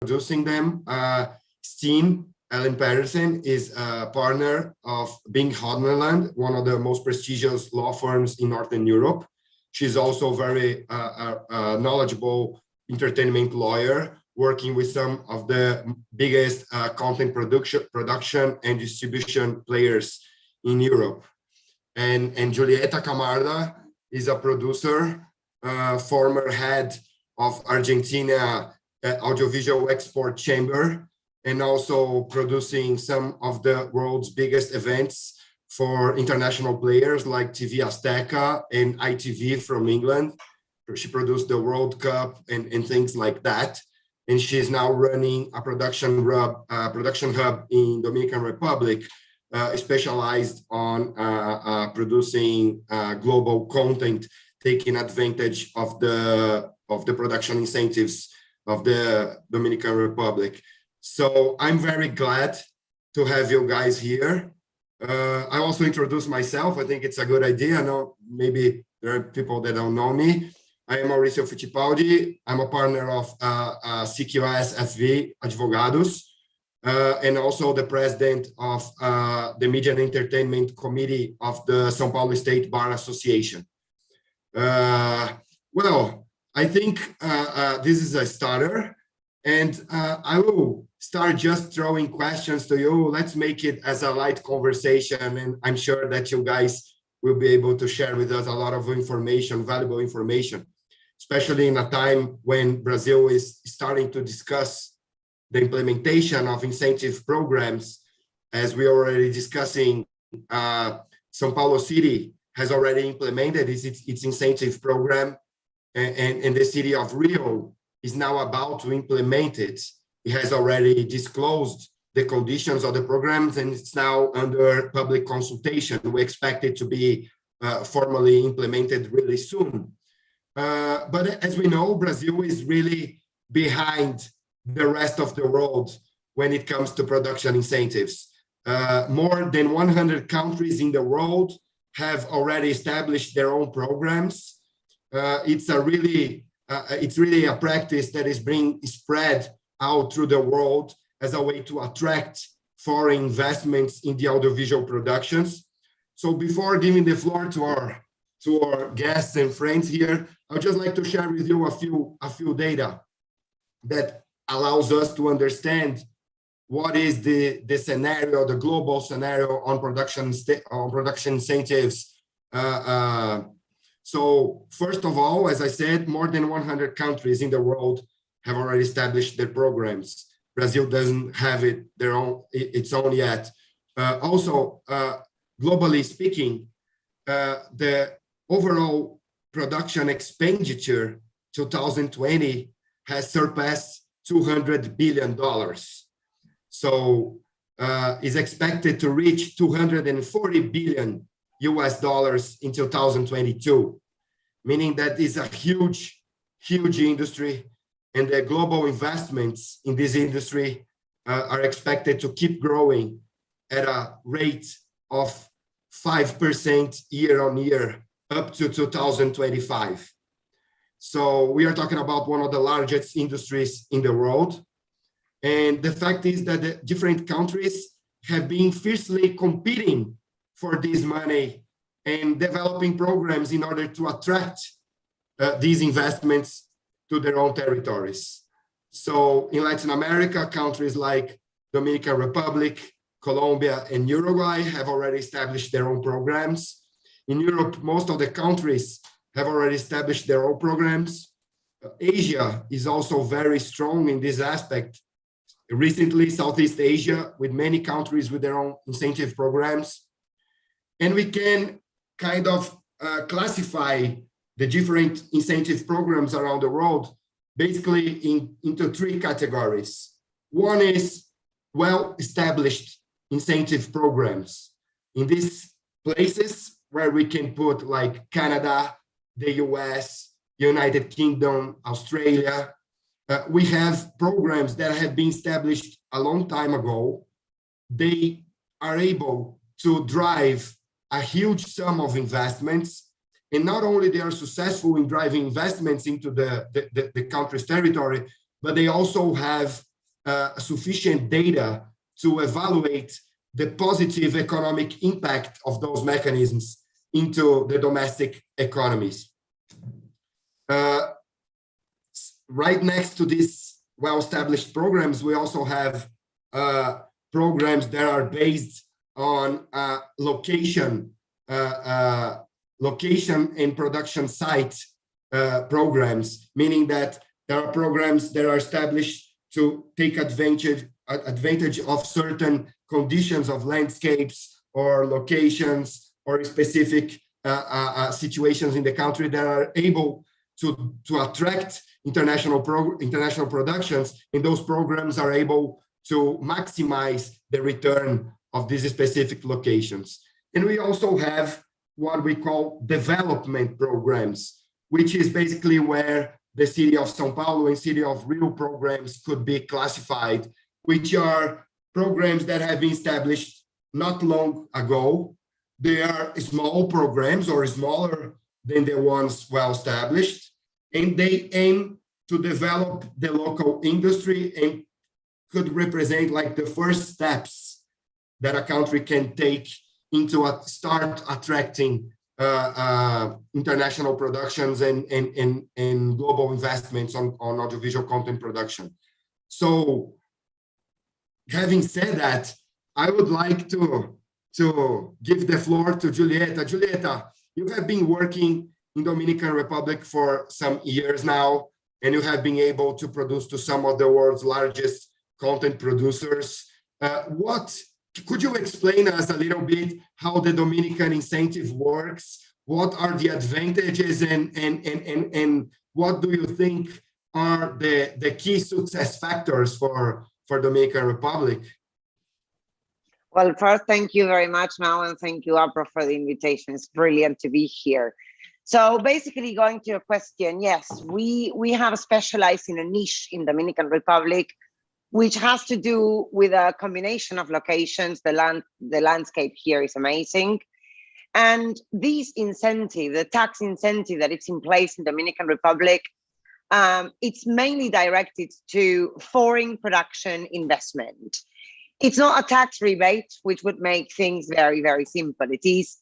introducing them. Steen Ellen Patterson is a partner of Bing Hodneland, one of the most prestigious law firms in Northern Europe. She's also very knowledgeable entertainment lawyer, working with some of the biggest content production and distribution players in Europe. And Julieta Camarda is a producer, former head of Argentina Audiovisual Export Chamber, and also producing some of the world's biggest events for international players like TV Azteca and ITV from England. She produced the World Cup and things like that. And she's now running a production hub in Dominican Republic, specialized on producing global content, taking advantage of the production incentives of the Dominican Republic. So I'm very glad to have you guys here. I also introduce myself. I think it's a good idea. I know maybe there are people that don't know me. I am Mauricio Fittipaldi. I'm a partner of CQS FV Advogados, and also the president of the Media and Entertainment Committee of the São Paulo State Bar Association. Well, I think this is a starter, and I will start just throwing questions to you. Let's make it as a light conversation, and I'm sure that you guys will be able to share with us a lot of information, valuable information, especially in a time when Brazil is starting to discuss the implementation of incentive programs. As we are already discussing, São Paulo City has already implemented its incentive program, and the city of Rio is now about to implement it. It has already disclosed the conditions of the programs, and it's now under public consultation. We expect it to be formally implemented really soon. But as we know, Brazil is really behind the rest of the world when it comes to production incentives. More than 100 countries in the world have already established their own programs. It's really a practice that is being spread out through the world as a way to attract foreign investments in the audiovisual productions. So before giving the floor to our guests and friends here, I'd just like to share with you a few data that allows us to understand what is the scenario, the global scenario on production incentives. So first of all, as I said, more than 100 countries in the world have already established their programs. Brazil doesn't have its own yet. Also, globally speaking, the overall production expenditure 2020 has surpassed $200 billion. So is expected to reach $240 billion in 2022, meaning that is a huge industry, and the global investments in this industry are expected to keep growing at a rate of 5% year on year up to 2025. So we are talking about one of the largest industries in the world. And the fact is that the different countries have been fiercely competing for this money and developing programs in order to attract these investments to their own territories. So in Latin America, countries like Dominican Republic, Colombia, and Uruguay have already established their own programs. In Europe, most of the countries have already established their own programs. Asia is also very strong in this aspect. Recently, Southeast Asia, with many countries with their own incentive programs. And we can kind of classify the different incentive programs around the world basically into three categories. One is well-established incentive programs. In these places where we can put like Canada, the US, United Kingdom, Australia, we have programs that have been established a long time ago. They are able to drive a huge sum of investments, and not only they are successful in driving investments into the country's territory, but they also have sufficient data to evaluate the positive economic impact of those mechanisms into the domestic economies. Right next to these well-established programs, we also have programs that are based on location and production site programs, meaning that there are programs that are established to take advantage of certain conditions of landscapes or locations or specific situations in the country that are able to attract international productions, and those programs are able to maximize the return of these specific locations. And we also have what we call development programs, which is basically where the city of São Paulo and city of Rio programs could be classified, which are programs that have been established not long ago. They are small programs or smaller than the ones well established, and they aim to develop the local industry and could represent like the first steps that a country can take into start attracting international productions and global investments on audiovisual content production. So having said that, I would like to give the floor to Julieta. Julieta, you have been working in Dominican Republic for some years now, and you have been able to produce to some of the world's largest content producers. Could you explain us a little bit how the Dominican incentive works? What are the advantages and what do you think are the key success factors for Dominican Republic? Well, first, thank you very much, Mal, and thank you, Abra, for the invitation. It's brilliant to be here. So basically, going to your question, yes, we have specialized in a niche in Dominican Republic, which has to do with a combination of locations. The landscape here is amazing. And this incentive, the tax incentive that it's in place in Dominican Republic, it's mainly directed to foreign production investment. It's not a tax rebate, which would make things very, very simple. It is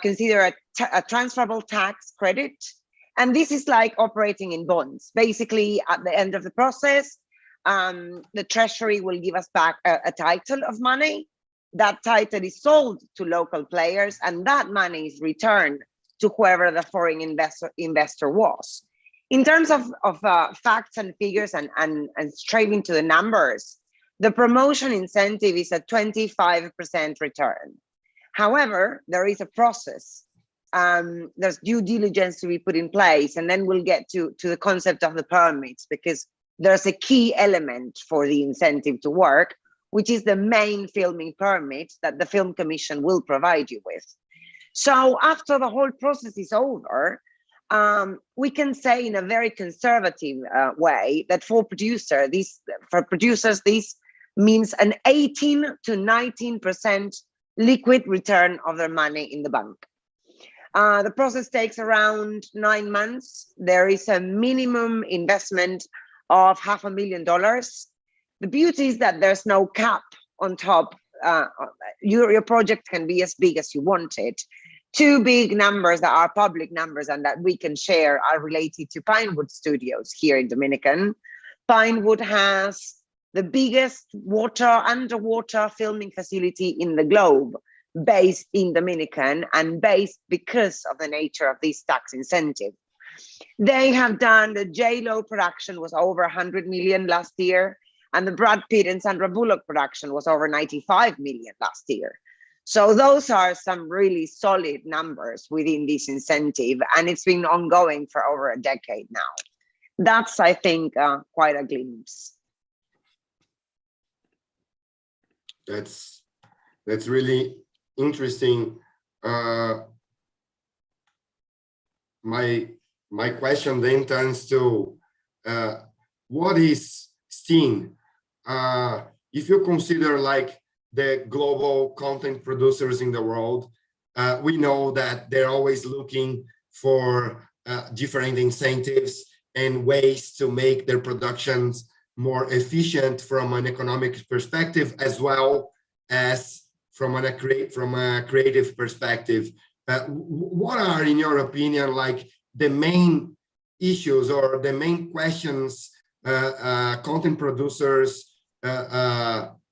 considered a transferable tax credit. And this is like operating in bonds. Basically, at the end of the process, the Treasury will give us back a title of money. That title is sold to local players, and that money is returned to whoever the foreign investor was. In terms of facts and figures and straight into the numbers, the promotion incentive is a 25% return. However, there is a process. There's due diligence to be put in place, and then we'll get to the concept of the permits, because there's a key element for the incentive to work, which is the main filming permit that the Film Commission will provide you with. So after the whole process is over, we can say in a very conservative way that for producers, this means an 18 to 19% liquid return of their money in the bank. The process takes around 9 months. There is a minimum investment of $500,000. The beauty is that there's no cap on top. Your project can be as big as you want it. Two big numbers that are public numbers and that we can share are related to Pinewood Studios here in Dominican. Pinewood has the biggest underwater filming facility in the globe, based in Dominican and based because of the nature of this tax incentive. They have done the J-Lo production was over 100 million last year, and the Brad Pitt and Sandra Bullock production was over 95 million last year. So those are some really solid numbers within this incentive, and it's been ongoing for over a decade now. That's, I think, quite a glimpse. That's really interesting. My question then turns to what is STEAM? If you consider like the global content producers in the world, we know that they're always looking for different incentives and ways to make their productions more efficient from an economic perspective, as well as from a creative perspective. What are, in your opinion, like the main issues or the main questions content producers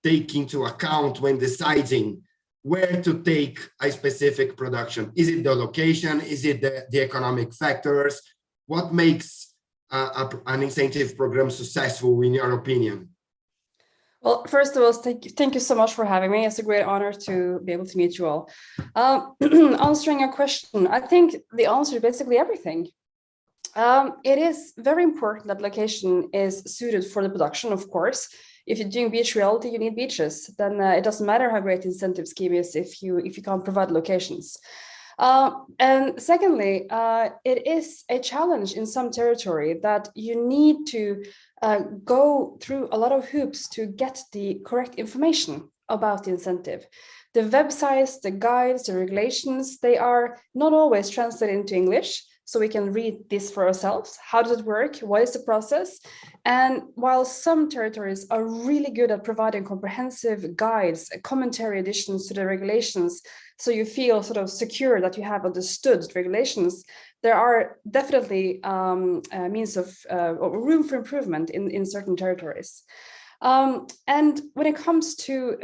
take into account when deciding where to take a specific production? Is it the location? Is it the economic factors? What makes an incentive program successful, in your opinion? Well, first of all, thank you so much for having me. It's a great honor to be able to meet you all. Answering your question, I think the answer is basically everything. It is very important that location is suited for the production, of course. If you're doing beach reality, you need beaches. Then it doesn't matter how great the incentive scheme is if you can't provide locations. And secondly, it is a challenge in some territory that you need to go through a lot of hoops to get the correct information about the incentive. The websites, the guides, the regulations, they are not always translated into English, so we can read this for ourselves. How does it work? What is the process? And while some territories are really good at providing comprehensive guides, commentary additions to the regulations, so you feel sort of secure that you have understood the regulations, there are definitely means of room for improvement in certain territories. And when it comes to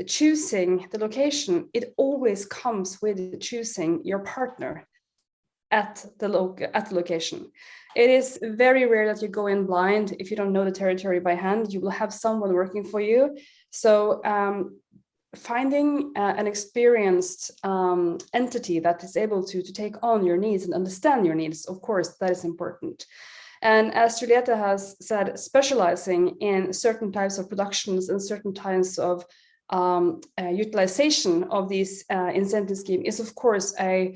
choosing the location, it always comes with choosing your partner at the location. It is very rare that you go in blind. If you don't know the territory by hand, you will have someone working for you. So finding an experienced entity that is able to take on your needs and understand your needs, of course, that is important. And as Julieta has said, specializing in certain types of productions and certain types of utilization of these incentive scheme is, of course, a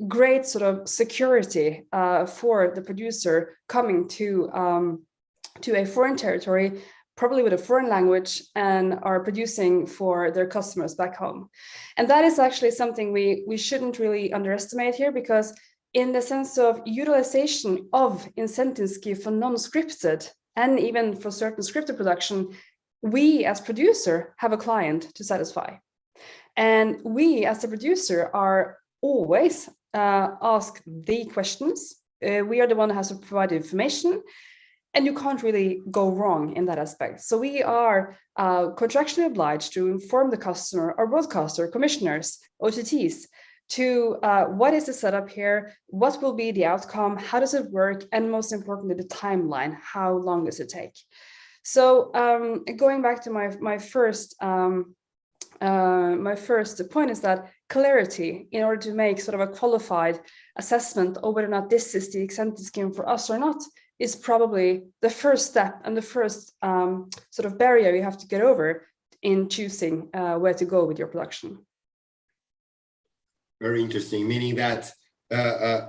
great sort of security for the producer coming to a foreign territory, probably with a foreign language, and are producing for their customers back home. And that is actually something we shouldn't really underestimate here, because in the sense of utilization of incentive scheme for non-scripted and even for certain scripted production, we as producer have a client to satisfy. And we as a producer are always asked the questions. We are the one who has to provide information, and you can't really go wrong in that aspect. So we are contractually obliged to inform the customer, or broadcaster, commissioners, OTTs, to what is the setup here, what will be the outcome, how does it work, and most importantly, the timeline, how long does it take? So going back to my first point is that clarity, in order to make sort of a qualified assessment of whether or not this is the incentive scheme for us or not, is probably the first step and the first sort of barrier you have to get over in choosing where to go with your production. Very interesting, meaning that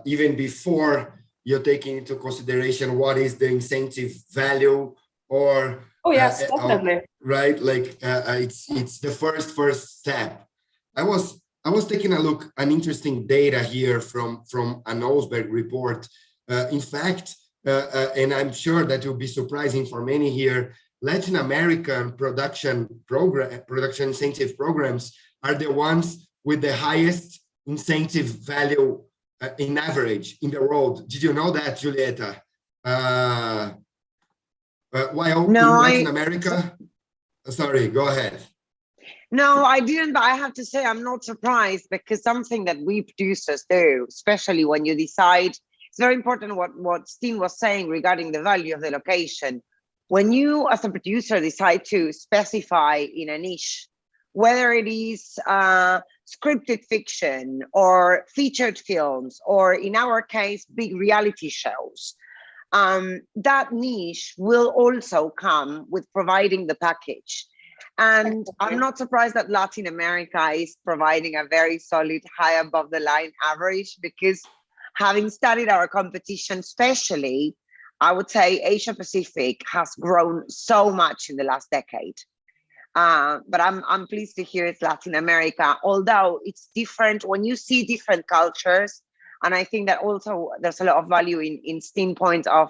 even before you're taking into consideration what is the incentive value, or oh yes, definitely, right? Like it's the first step. I was taking a look, an interesting data here from an Olsberg report. In fact, and I'm sure that will be surprising for many here, Latin American production incentive programs are the ones with the highest incentive value in average in the world. Did you know that, Julieta? While in Latin America, sorry, go ahead. No, I didn't, but I have to say I'm not surprised, because something that we producers do, especially when you decide, it's very important what Steen was saying regarding the value of the location. When you as a producer decide to specify in a niche, whether it is scripted fiction or featured films, or in our case, big reality shows, that niche will also come with providing the package. And I'm not surprised that Latin America is providing a very solid, high above the line average, because having studied our competition, especially, I would say Asia Pacific has grown so much in the last decade. But I'm pleased to hear it's Latin America, although it's different when you see different cultures. And I think that also there's a lot of value in Steen point of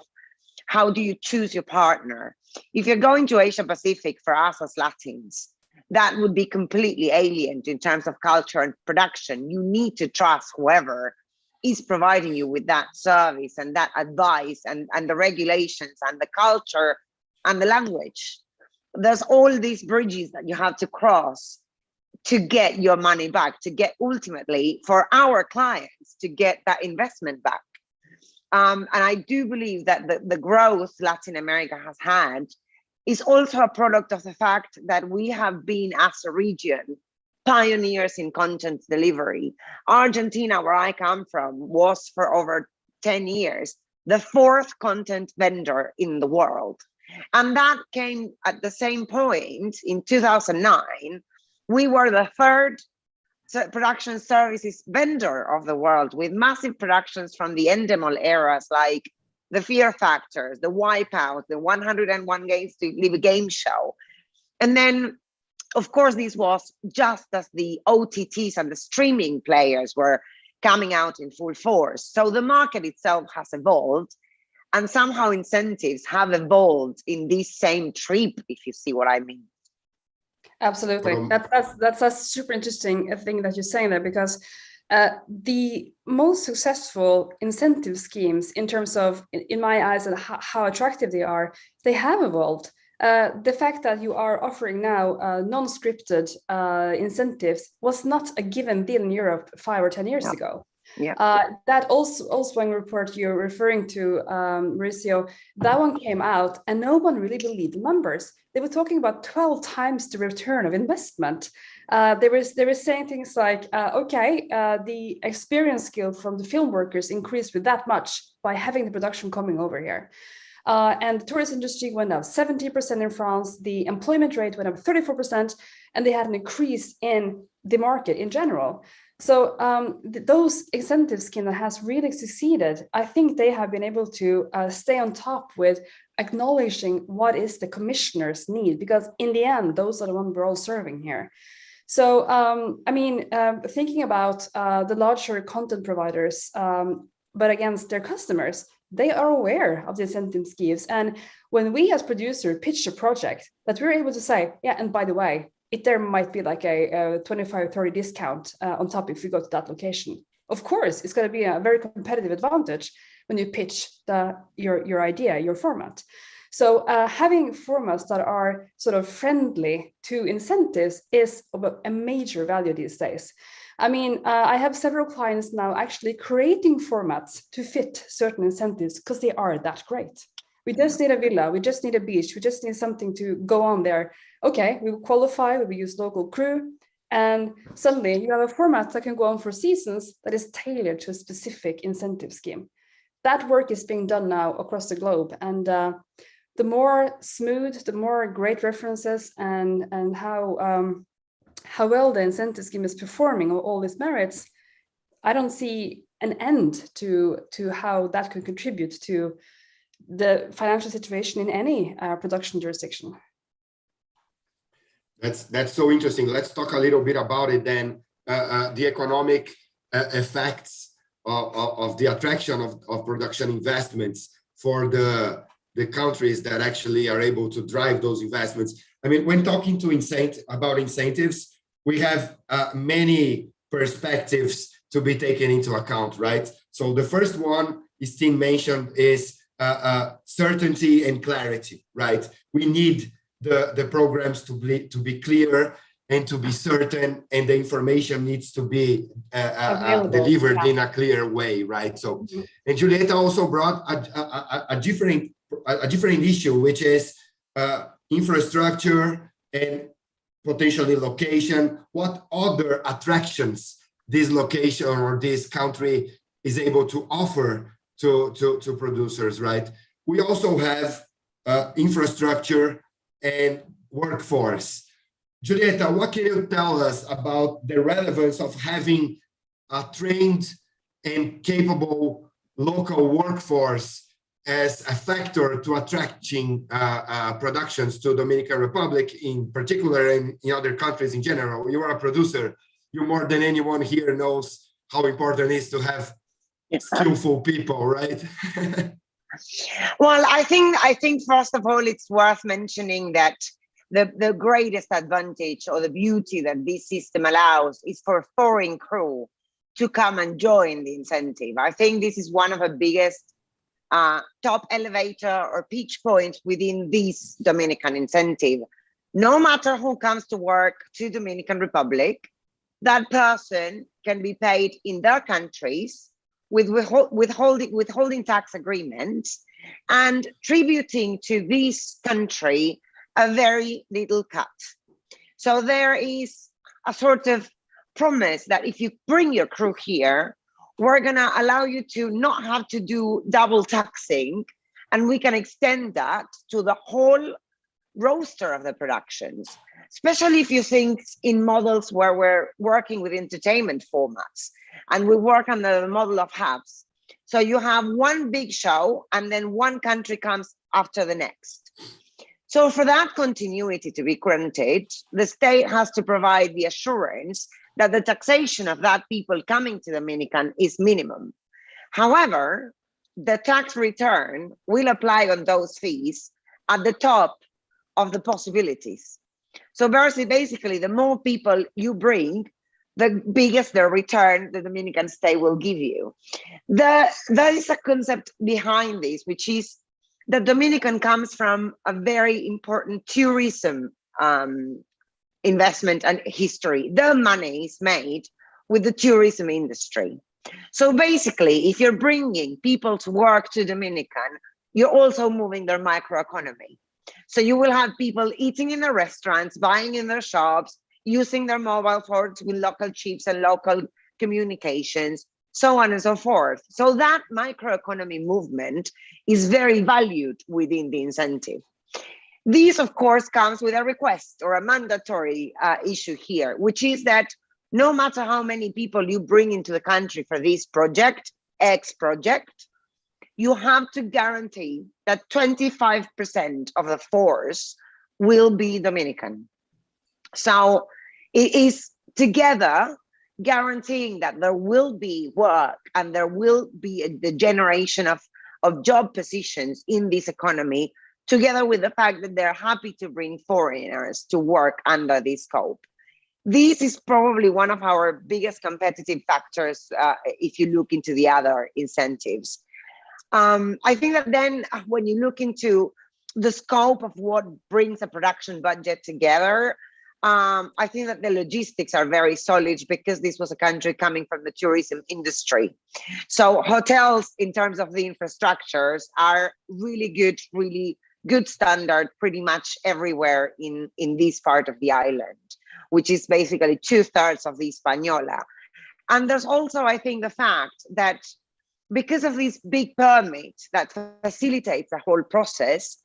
How do you choose your partner? If you're going to Asia Pacific, for us as Latins, that would be completely alien in terms of culture and production. You need to trust whoever is providing you with that service and that advice and the regulations and the culture and the language. There's all these bridges that you have to cross to get your money back, to get ultimately for our clients to get that investment back. And I do believe that the growth Latin America has had is also a product of the fact that we have been, as a region, pioneers in content delivery. Argentina, where I come from, was for over 10 years the 4th content vendor in the world. And that came at the same point in 2009. We were the 3rd production services vendor of the world, with massive productions from the Endemol eras, like the Fear Factors, the Wipeout, the 101 Games to Live a Game Show. And then, of course, this was just as the OTTs and the streaming players were coming out in full force. So the market itself has evolved, and somehow incentives have evolved in this same trip, if you see what I mean. Absolutely. That's a super interesting thing that you're saying there, because the most successful incentive schemes in terms of, in my eyes, and how attractive they have evolved. The fact that you are offering now non-scripted incentives was not a given deal in Europe 5 or 10 years ago. Yeah. That also in report you're referring to, Mauricio, that one came out and no one really believed the numbers. They were talking about 12 times the return of investment. They were saying things like, the experience skill from the film workers increased with that much by having the production coming over here. And the tourist industry went up 70% in France, the employment rate went up 34%, and they had an increase in the market in general. So those incentive schemes that has really succeeded, I think they have been able to stay on top with acknowledging what is the commissioner's need, because in the end, those are the ones we're all serving here. So, thinking about the larger content providers, but against their customers, they are aware of the incentive schemes. And when we as producers pitch a project, that we're able to say, yeah, and by the way, there might be like a 25 or 30 discount on top if you go to that location. Of course, it's going to be a very competitive advantage when you pitch your idea, your format. So having formats that are sort of friendly to incentives is of a major value these days. I mean, I have several clients now actually creating formats to fit certain incentives because they are that great. We just need a villa, we just need a beach, we just need something to go on there. Okay, we will qualify, we will use local crew, and suddenly you have a format that can go on for seasons that is tailored to a specific incentive scheme. That work is being done now across the globe, and the more smooth, the more great references and how well the incentive scheme is performing all its merits, I don't see an end to how that could contribute to the financial situation in any production jurisdiction. That's so interesting. Let's talk a little bit about it then. The economic effects of the attraction of production investments for the countries that actually are able to drive those investments. I mean, when talking to about incentives, we have many perspectives to be taken into account, right? So the first one, Stine mentioned, is certainty and clarity, right? We need the programs to be clear and to be certain, and the information needs to be delivered in a clear way, right? So, and Julieta also brought a different issue, which is infrastructure and potentially location. What other attractions this location or this country is able to offer to producers, right? We also have infrastructure and workforce. Julieta, what can you tell us about the relevance of having a trained and capable local workforce as a factor to attracting productions to Dominican Republic in particular, and in other countries in general? You are a producer. You more than anyone here knows how important it is to have skillful people, right? Well, I think first of all, it's worth mentioning that the greatest advantage or the beauty that this system allows is for foreign crew to come and join the incentive. I think this is one of the biggest top elevator or pitch points within this Dominican incentive. No matter who comes to work to Dominican Republic, that person can be paid in their countries with withholding tax agreements and tributing to this country a very little cut. So there is a sort of promise that if you bring your crew here, we're going to allow you to not have to do double taxing, and we can extend that to the whole roster of the productions, especially if you think in models where we're working with entertainment formats and we work under the model of hubs. So you have one big show and then one country comes after the next. So for that continuity to be granted, the state has to provide the assurance that the taxation of that people coming to Dominican is minimum. However, the tax return will apply on those fees at the top of the possibilities. So basically, the more people you bring, the biggest the return the Dominican state will give you. There is a concept behind this, which is the Dominican comes from a very important tourism investment and history. The money is made with the tourism industry. So basically, if you're bringing people to work to Dominican, you're also moving their microeconomy. So you will have people eating in the restaurants, buying in their shops, using their mobile phones with local chips and local communications, so on and so forth. So that microeconomy movement is very valued within the incentive. This, of course, comes with a request or a mandatory issue here, which is that no matter how many people you bring into the country for this project, X project, you have to guarantee that 25% of the force will be Dominican. So it is together guaranteeing that there will be work and there will be the generation of job positions in this economy, together with the fact that they're happy to bring foreigners to work under this scope. This is probably one of our biggest competitive factors if you look into the other incentives. I think that then when you look into the scope of what brings a production budget together, I think that the logistics are very solid because this was a country coming from the tourism industry. So hotels, in terms of the infrastructures, are really good standard pretty much everywhere in this part of the island, which is basically 2/3 of the Hispaniola. And there's also, I think, the fact that because of this big permit that facilitates the whole process,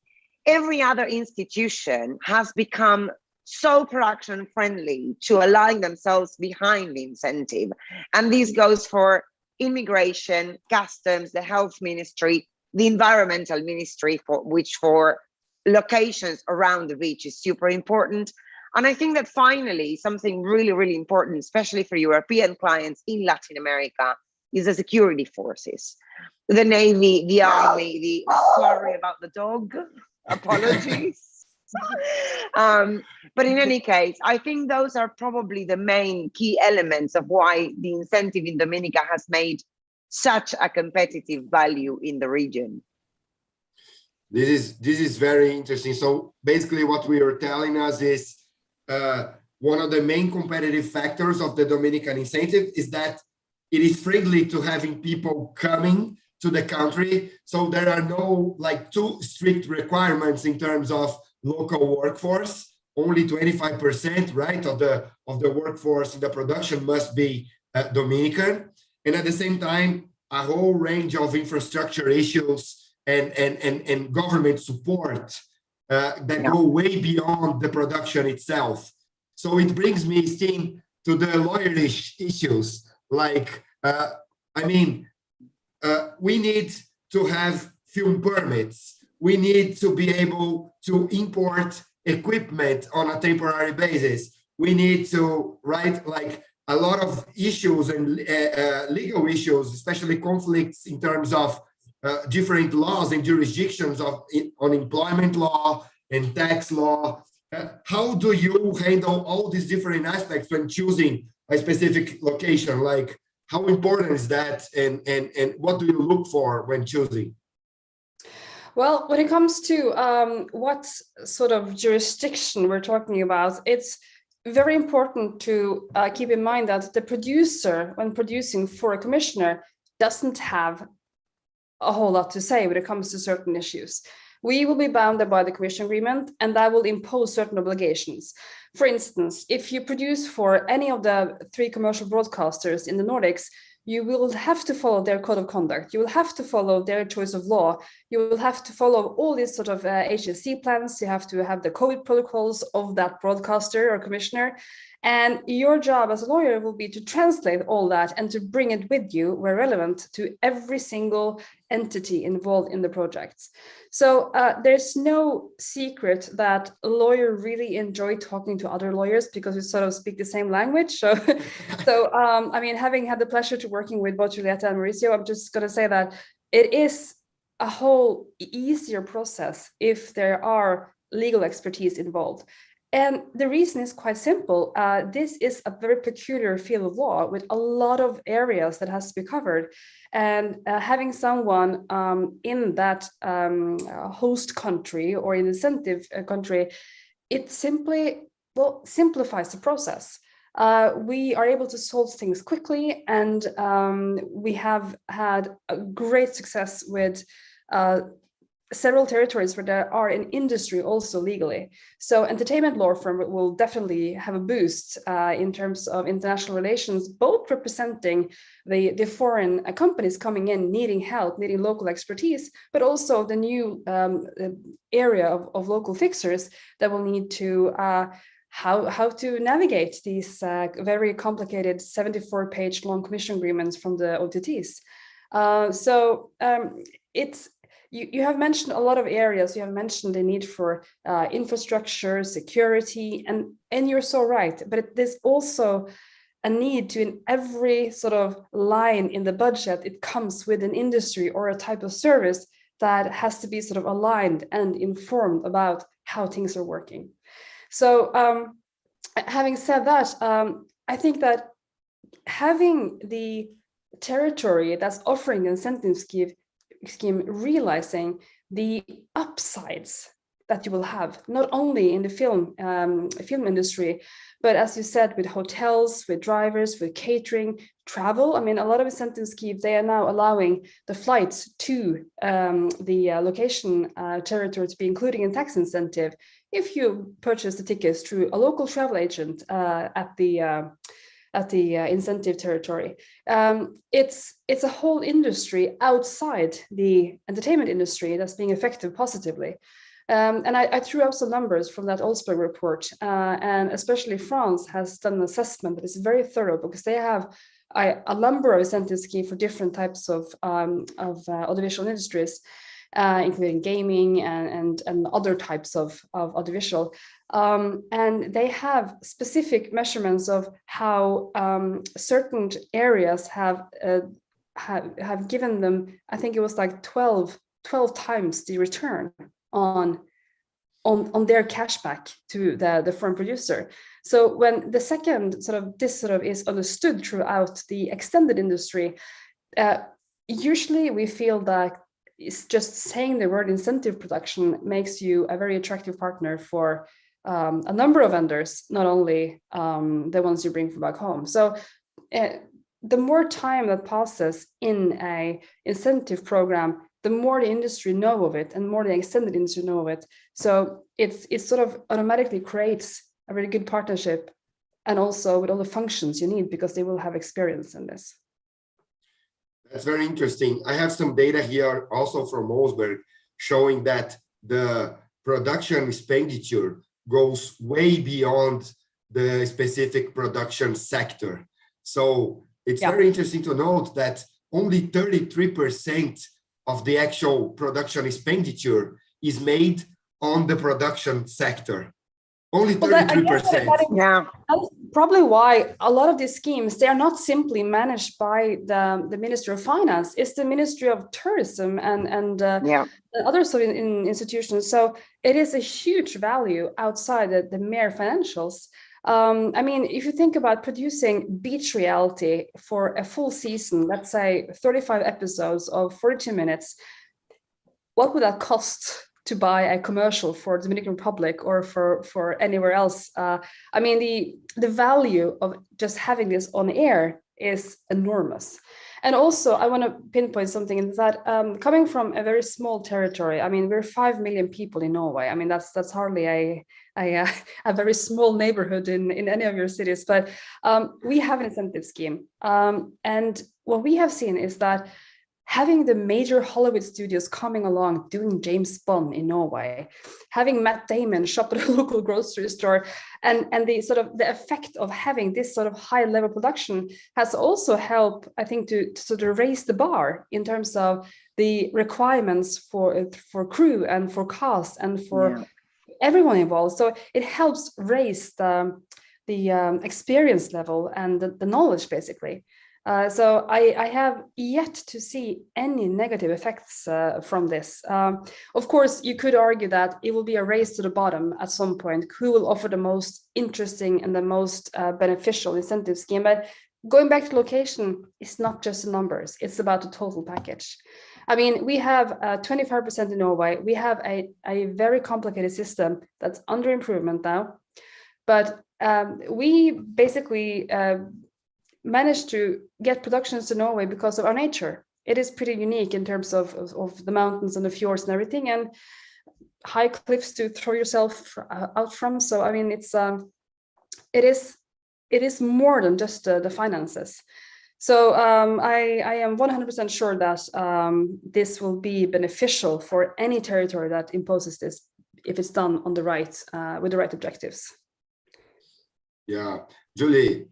every other institution has become so production friendly to align themselves behind the incentive. And this goes for immigration, customs, the health ministry, the environmental ministry, for locations around the beach is super important. And I think that finally, something really important, especially for European clients in Latin America, is the security forces, the Navy, the Army, sorry about the dog, apologies. But in any case, I think those are probably the main key elements of why the incentive in Dominica has made such a competitive value in the region. This is very interesting. So basically what we are telling us is one of the main competitive factors of the Dominican incentive is that it is friendly to having people coming to the country. So there are no too strict requirements in terms of local workforce. Only 25%, right, of the workforce in the production must be Dominican. And at the same time, a whole range of infrastructure issues and government support that go way beyond the production itself. So it brings me, Steen, to the lawyerish issues. We need to have film permits. We need to be able to import equipment on a temporary basis. We need to write a lot of issues and legal issues, especially conflicts in terms of different laws and jurisdictions on employment law and tax law. How do you handle all these different aspects when choosing a specific location? Like, how important is that, and what do you look for when choosing? Well, when it comes to what sort of jurisdiction we're talking about, it's very important to keep in mind that the producer, when producing for a commissioner, doesn't have a whole lot to say when it comes to certain issues. We will be bounded by the commission agreement, and that will impose certain obligations. For instance, if you produce for any of the 3 commercial broadcasters in the Nordics, you will have to follow their code of conduct. You will have to follow their choice of law. You will have to follow all these sort of HSE plans. You have to have the COVID protocols of that broadcaster or commissioner. And your job as a lawyer will be to translate all that and to bring it with you where relevant to every single entity involved in the projects. So there's no secret that lawyers really enjoy talking to other lawyers because we sort of speak the same language. So, I mean, having had the pleasure to working with both Julieta and Mauricio, I'm just going to say that it is a whole easier process if there are legal expertise involved. And the reason is quite simple. This is a very peculiar field of law with a lot of areas that has to be covered. And having someone in that host country or in incentive country, it simply, well, simplifies the process. We are able to solve things quickly, and we have had a great success with several territories where there are an industry also legally. So entertainment law firm will definitely have a boost in terms of international relations, both representing the foreign companies coming in, needing help, needing local expertise, but also the new area of local fixers that will need to how to navigate these very complicated 74-page long commission agreements from the OTTs. It's You have mentioned a lot of areas. You have mentioned the need for infrastructure, security, and you're so right. But there's also a need to, in every sort of line in the budget, it comes with an industry or a type of service that has to be sort of aligned and informed about how things are working. So having said that, I think that having the territory that's offering the incentive scheme realizing the upsides that you will have, not only in the film industry, but as you said, with hotels, with drivers, with catering, travel. I mean, a lot of incentive schemes, they are now allowing the flights to the location territory to be included in tax incentive if you purchase the tickets through a local travel agent at the incentive territory. It's a whole industry outside the entertainment industry that's being affected positively. And I threw out some numbers from that Olsberg report, and especially France has done an assessment that is very thorough because they have a number of incentive schemes for different types of audiovisual industries, including gaming and other types of audiovisual. And they have specific measurements of how certain areas have given them, I think it was like 12 times the return on their cashback to the firm producer. So when this is understood throughout the extended industry, usually we feel that it's just saying the word incentive production makes you a very attractive partner for a number of vendors, not only the ones you bring from back home. So the more time that passes in a incentive program, the more the industry know of it and more the extended industry know of it. So it sort of automatically creates a really good partnership, and also with all the functions you need because they will have experience in this. That's very interesting. I have some data here also from Olsberg showing that the production expenditure goes way beyond the specific production sector. So it's very interesting to note that only 33% of the actual production expenditure is made on the production sector. Only Well, I guess 33%. Yeah. that's probably why a lot of these schemes, they are not simply managed by the Ministry of Finance. It's the Ministry of Tourism and Yeah. other sort of institutions. So it is a huge value outside the mere financials. I mean, if you think about producing beach reality for a full season, let's say 35 episodes of 42 minutes, what would that cost to buy a commercial for Dominican Republic or for anywhere else? I mean, the value of just having this on air is enormous. And also, I want to pinpoint something in that coming from a very small territory. I mean, we're 5 million people in Norway. I mean, that's hardly a very small neighborhood in any of your cities. But we have an incentive scheme, and what we have seen is that having the major Hollywood studios coming along doing James Bond in Norway, having Matt Damon shop at a local grocery store, and the sort of the effect of having this sort of high level production has also helped, I think, to sort of raise the bar in terms of the requirements for crew and for cast and for everyone involved. So it helps raise the experience level and the knowledge, basically. So I have yet to see any negative effects from this. Of course, you could argue that it will be a race to the bottom at some point, who will offer the most interesting and the most beneficial incentive scheme. But going back to location, it's not just the numbers, it's about the total package. I mean, we have 25% in Norway. We have a very complicated system that's under improvement now. But we basically managed to get productions to Norway because of our nature. It is pretty unique in terms of the mountains and the fjords and everything, and high cliffs to throw yourself out from. So I mean, it is more than just the finances. So I am 100% sure that this will be beneficial for any territory that imposes this, if it's done on the right with the right objectives. Yeah, Julie.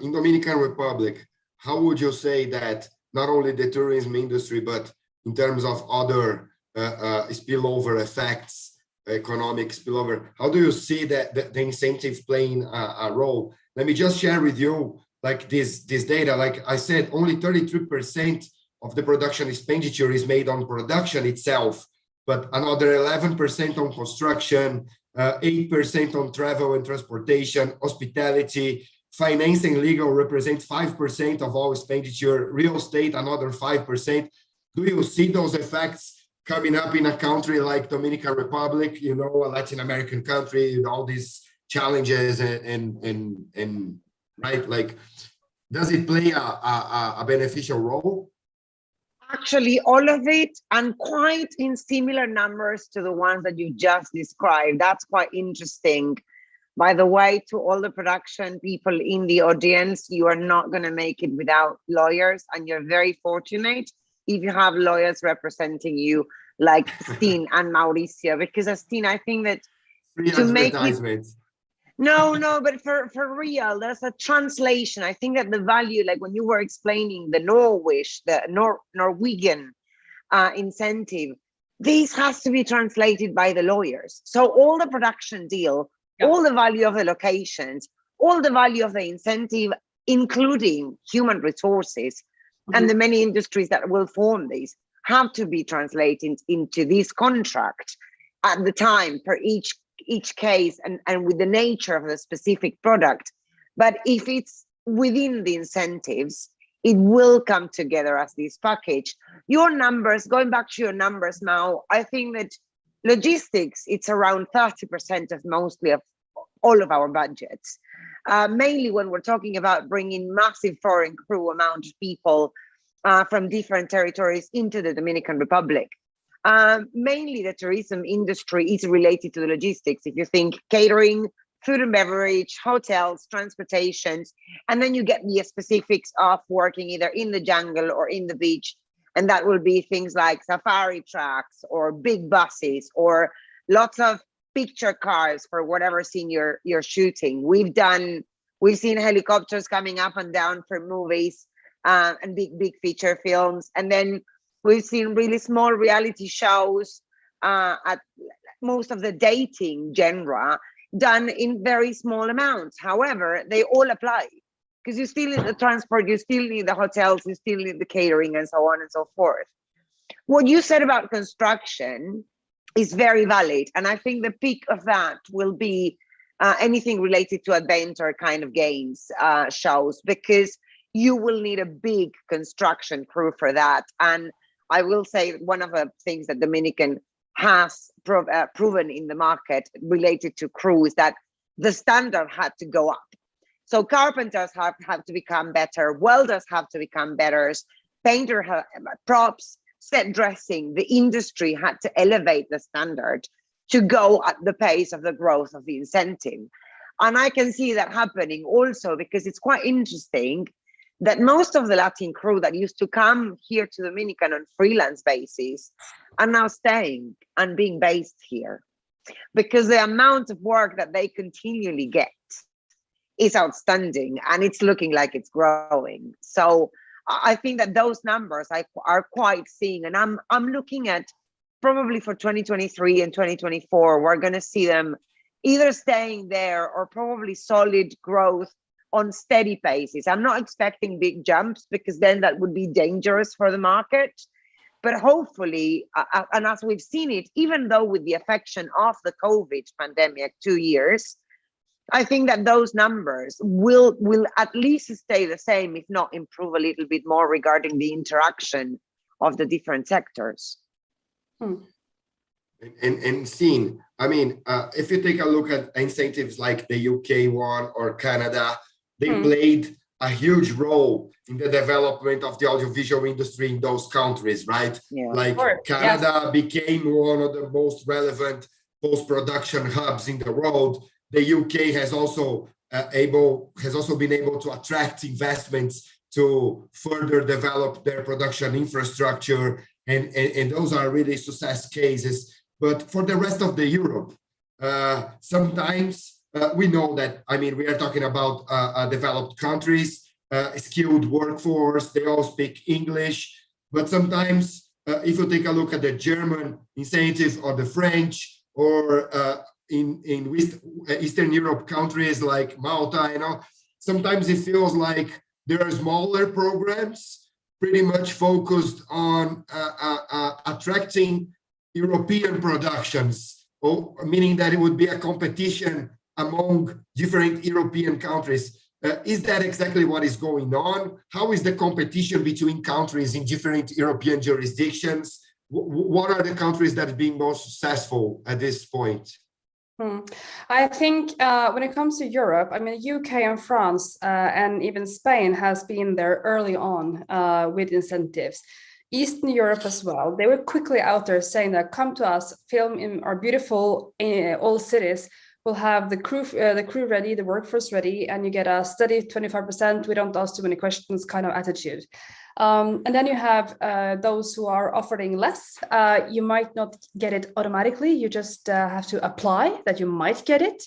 In Dominican Republic, how would you say that not only the tourism industry, but in terms of other spillover effects, economic spillover, how do you see that the incentives playing a role? Let me just share with you like this data. Like I said, only 33% of the production expenditure is made on production itself, but another 11% on construction, 8% on travel and transportation, hospitality, finance and legal represent 5% of all expenditure, real estate, another 5%. Do you see those effects coming up in a country like Dominican Republic, you know, a Latin American country, with all these challenges and right? Like, does it play a beneficial role? Actually, all of it, and quite in similar numbers to the ones that you just described. That's quite interesting. By the way, to all the production people in the audience, you are not going to make it without lawyers, and you're very fortunate if you have lawyers representing you like Steen and Mauricio, because Steen, I think that Free to make it, no, but for real, there's a translation. I think that the value, like when you were explaining the Norwegian incentive, this has to be translated by the lawyers. So all the production deal, all the value of the locations, all the value of the incentive, including human resources, and the many industries that will form these, have to be translated into this contract at the time for each case and with the nature of the specific product. But if it's within the incentives, it will come together as this package. Your numbers, going back to your numbers now, I think that logistics, it's around 30% of mostly of all of our budgets. Mainly when we're talking about bringing massive foreign crew amount of people from different territories into the Dominican Republic. Mainly the tourism industry is related to the logistics. If you think catering, food and beverage, hotels, transportations, and then you get the specifics of working either in the jungle or in the beach. And that will be things like safari tracks or big buses or lots of picture cars for whatever scene you're shooting. We've seen helicopters coming up and down for movies and big feature films. And then we've seen really small reality shows at most of the dating genre done in very small amounts. However, they all apply because you still need the transport, you still need the hotels, you still need the catering, and so on and so forth. What you said about construction is very valid. And I think the peak of that will be anything related to adventure kind of games shows, because you will need a big construction crew for that. And I will say one of the things that Dominican has proven in the market related to crew is that the standard had to go up. So carpenters have to become better, welders have to become better, painter props, set dressing, the industry had to elevate the standard to go at the pace of the growth of the incentive. And I can see that happening also because it's quite interesting that most of the Latin crew that used to come here to Dominican on freelance basis are now staying and being based here, because the amount of work that they continually get is outstanding and it's looking like it's growing. So I think that those numbers are quite seeing, and I'm looking at probably for 2023 and 2024, we're going to see them either staying there or probably solid growth on steady paces. I'm not expecting big jumps because then that would be dangerous for the market. But hopefully, and as we've seen it, even though with the affection of the COVID pandemic 2 years, I think that those numbers will at least stay the same, if not improve a little bit more regarding the interaction of the different sectors. And seen, I mean, if you take a look at incentives like the UK one or Canada, they played a huge role in the development of the audiovisual industry in those countries, right? Yeah. Like Canada became one of the most relevant post-production hubs in the world. The UK has also been able to attract investments to further develop their production infrastructure, and those are really success cases. But for the rest of the Europe, sometimes we know that, I mean, we are talking about developed countries, skilled workforce, they all speak English, but sometimes if you take a look at the German incentive or the French or in Eastern Europe countries like Malta, you know, sometimes it feels like there are smaller programs pretty much focused on attracting European productions, meaning that it would be a competition among different European countries. Is that exactly what is going on? How is the competition between countries in different European jurisdictions? What are the countries that are being most successful at this point? I think when it comes to Europe, I mean, UK and France and even Spain has been there early on with incentives. Eastern Europe as well. They were quickly out there saying that come to us, film in our beautiful old cities. We'll have the crew ready, the workforce ready, and you get a steady 25%. We don't ask too many questions kind of attitude. And then you have those who are offering less. You might not get it automatically. You just have to apply that you might get it.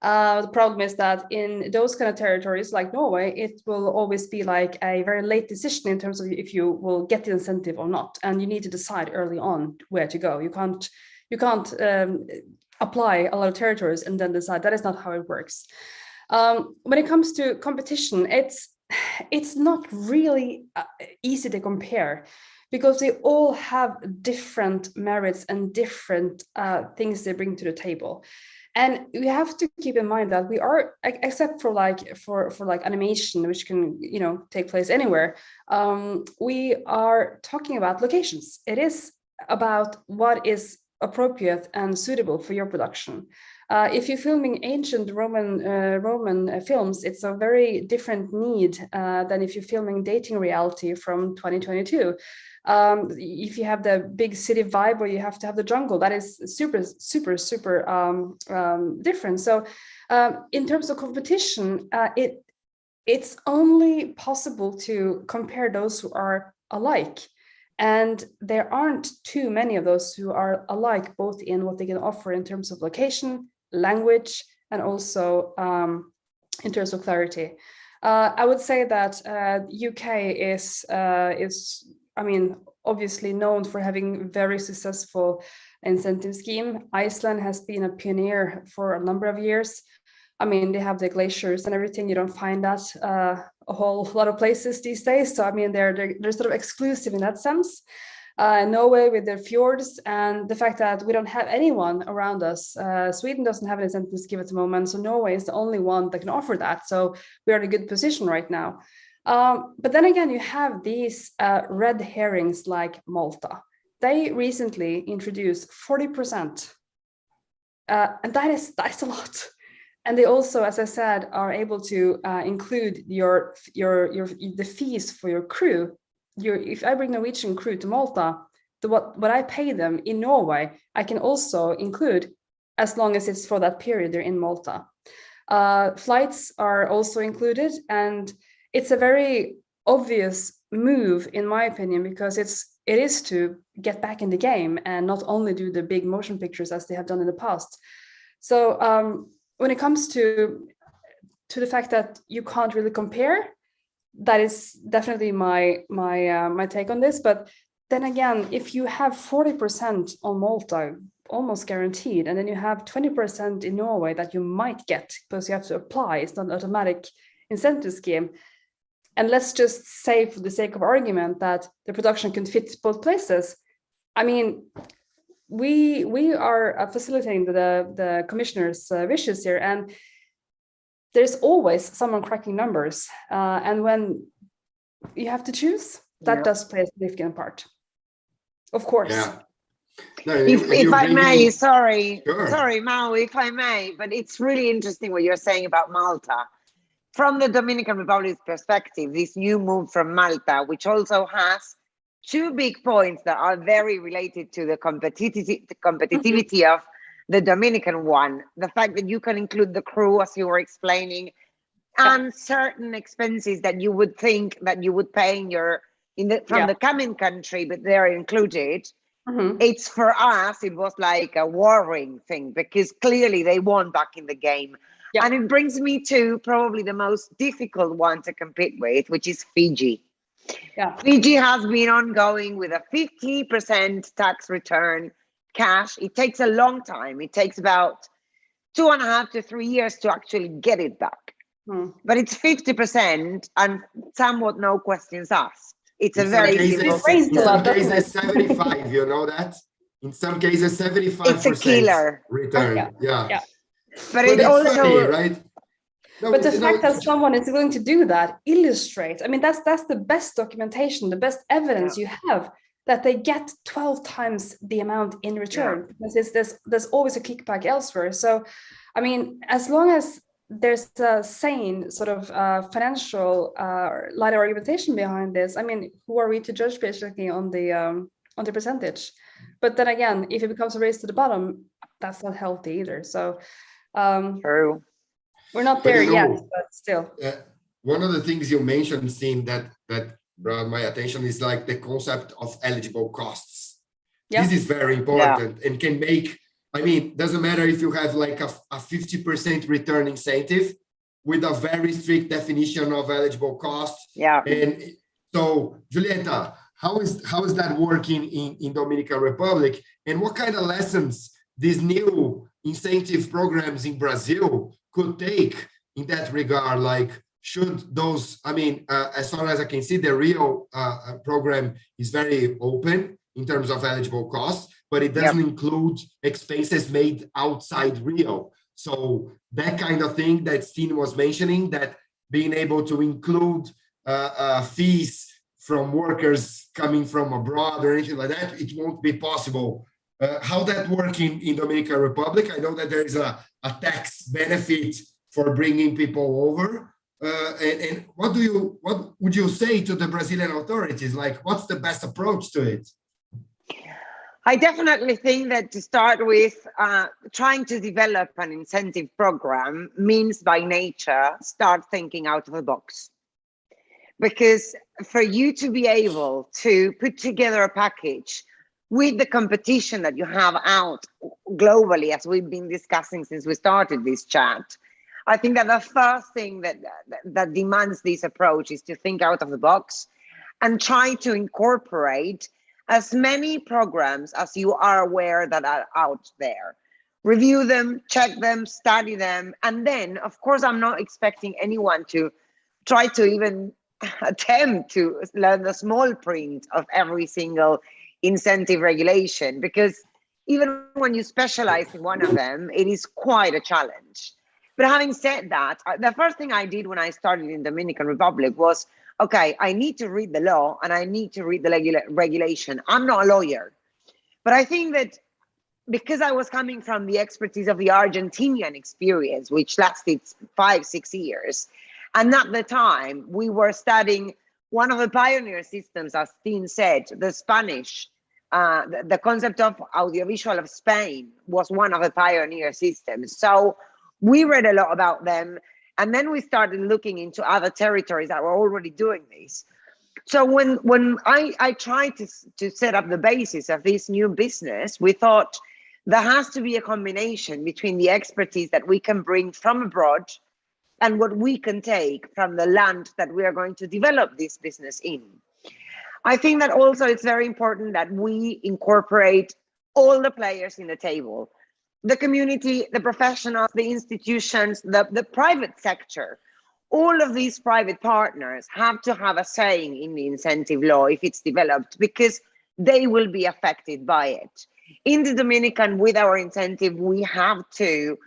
The problem is that in those kind of territories like Norway, it will always be like a very late decision in terms of if you will get the incentive or not. And you need to decide early on where to go. You can't apply a lot of territories and then decide. That is not how it works. When it comes to competition, it's not really easy to compare because they all have different merits and different things they bring to the table. And we have to keep in mind that we are, except for like animation, which can, you know, take place anywhere, we are talking about locations. It is about what is appropriate and suitable for your production. If you're filming ancient Roman films, it's a very different need than if you're filming dating reality from 2022. If you have the big city vibe or you have to have the jungle, that is super different. So in terms of competition, it's only possible to compare those who are alike. And there aren't too many of those who are alike, both in what they can offer in terms of location, language, and also in terms of clarity. I would say that UK is, I mean, obviously known for having very successful incentive scheme. Iceland has been a pioneer for a number of years. I mean, they have the glaciers and everything. You don't find that a whole lot of places these days. So I mean, they're sort of exclusive in that sense. Norway with their fjords, and the fact that we don't have anyone around us. Sweden doesn't have an incentive scheme at the moment, so Norway is the only one that can offer that. So we are in a good position right now. But then again, you have these red herrings like Malta. They recently introduced 40%, and that's a lot. And they also, as I said, are able to include the fees for your crew. If I bring Norwegian crew to Malta, what I pay them in Norway, I can also include as long as it's for that period they're in Malta. Flights are also included, and it's a very obvious move, in my opinion, because it is to get back in the game and not only do the big motion pictures as they have done in the past. So when it comes to the fact that you can't really compare, that is definitely my take on this. But then again, if you have 40% on Malta, almost guaranteed, and then you have 20% in Norway that you might get because you have to apply, it's not an automatic incentive scheme. And let's just say, for the sake of argument, that the production can fit both places. I mean, we are facilitating the commissioner's wishes here, and there's always someone cracking numbers. And when you have to choose, that does play a significant part, of course. Yeah. No, if I may, Sure. sorry, Mao, if I may, but it's really interesting what you're saying about Malta. From the Dominican Republic's perspective, this new move from Malta, which also has two big points that are very related to the competitivity of the Dominican one. The fact that you can include the crew, as you were explaining, and certain expenses that you would think that you would pay from the coming country, but they're included. It's, for us, it was like a worrying thing, because clearly they won back in the game. Yeah. And it brings me to probably the most difficult one to compete with, which is Fiji. Yeah. Fiji has been ongoing with a 50% tax return cash. It takes a long time. It takes about 2.5 to 3 years to actually get it back. But it's 50% and somewhat no questions asked. It's a very simple thing. In some cases, 75, you know that? In some cases, 75% it's a killer return. Yeah. But it also, funny, right? No, but the fact that someone is willing to do that illustrates, I mean, that's the best documentation, the best evidence you have that they get 12 times the amount in return, because there's always a kickback elsewhere. So, I mean, as long as there's a sane sort of financial light argumentation behind this, I mean, who are we to judge basically on the percentage? But then again, if it becomes a race to the bottom, that's not healthy either. So true. We're not there yet, but still. One of the things you mentioned, Stine, that brought my attention is like the concept of eligible costs. This is very important and can make, I mean, doesn't matter if you have like a 50% return incentive with a very strict definition of eligible costs. And so, Julieta, how is that working in Dominican Republic? And what kind of lessons these new incentive programs in Brazil could take in that regard? Like, should those, I mean, as far as I can see, the Rio program is very open in terms of eligible costs, but it doesn't include expenses made outside Rio. So that kind of thing that Stine was mentioning, that being able to include fees from workers coming from abroad or anything like that, it won't be possible. How that work in Dominican Republic? I know that there is a tax benefit for bringing people over. And what would you say to the Brazilian authorities? Like, what's the best approach to it? I definitely think that to start with, trying to develop an incentive program means by nature, start thinking out of the box. Because for you to be able to put together a package with the competition that you have out globally, as we've been discussing since we started this chat, I think that the first thing that demands this approach is to think out of the box and try to incorporate as many programs as you are aware that are out there. Review them, check them, study them. And then, of course, I'm not expecting anyone to try to even attempt to learn the small print of every single incentive regulation, because even when you specialize in one of them, it is quite a challenge. But having said that, the first thing I did when I started in Dominican Republic was, okay, I need to read the law and I need to read the regulation. I'm not a lawyer, but I think that because I was coming from the expertise of the Argentinian experience, which lasted 5-6 years, and at the time we were studying one of the pioneer systems, as Dean said, the Spanish, the concept of audiovisual of Spain was one of the pioneer systems. So we read a lot about them. And then we started looking into other territories that were already doing this. So when I tried to set up the basis of this new business, we thought there has to be a combination between the expertise that we can bring from abroad and what we can take from the land that we are going to develop this business in. I think that also it's very important that we incorporate all the players in the table, the community, the professionals, the institutions, the private sector. All of these private partners have to have a saying in the incentive law if it's developed, because they will be affected by it. In the Dominican, with our incentive, we have to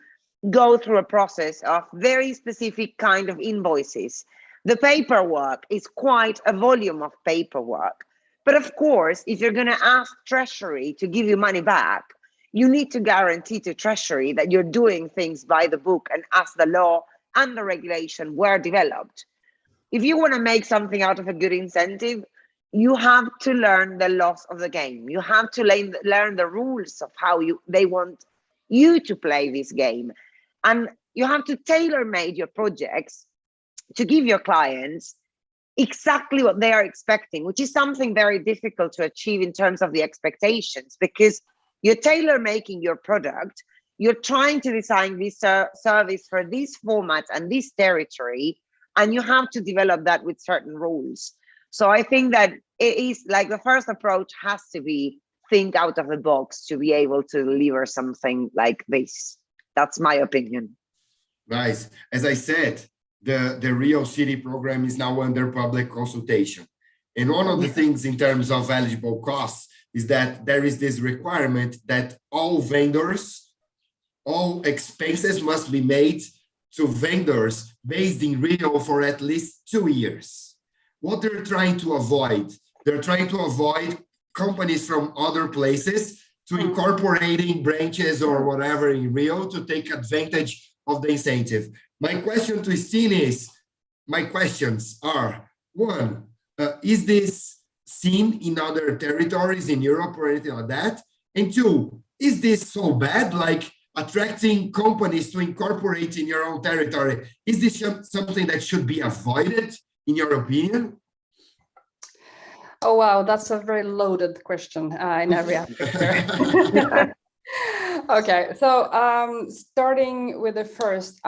go through a process of very specific kind of invoices. The paperwork is quite a volume of paperwork. But of course, if you're going to ask Treasury to give you money back, you need to guarantee to Treasury that you're doing things by the book and as the law and the regulation were developed. If you want to make something out of a good incentive, you have to learn the laws of the game. You have to learn the rules of how they want you to play this game. And you have to tailor-make your projects to give your clients exactly what they are expecting, which is something very difficult to achieve in terms of the expectations, because you're tailor-making your product, you're trying to design this service for this format and this territory, and you have to develop that with certain rules. So I think that it is like the first approach has to be think out of the box to be able to deliver something like this. That's my opinion. Nice. As I said, the Rio City program is now under public consultation. And one of the things in terms of eligible costs is that there is this requirement that all vendors, all expenses must be made to vendors based in Rio for at least 2 years. What they're trying to avoid, they're trying to avoid companies from other places to incorporating branches or whatever in Rio to take advantage of the incentive. My question to Steen is, my questions are, one, is this seen in other territories in Europe or anything like that? And two, is this so bad, like attracting companies to incorporate in your own territory? Is this something that should be avoided, in your opinion? Oh, wow, that's a very loaded question in every aspect. Okay, so starting with the first,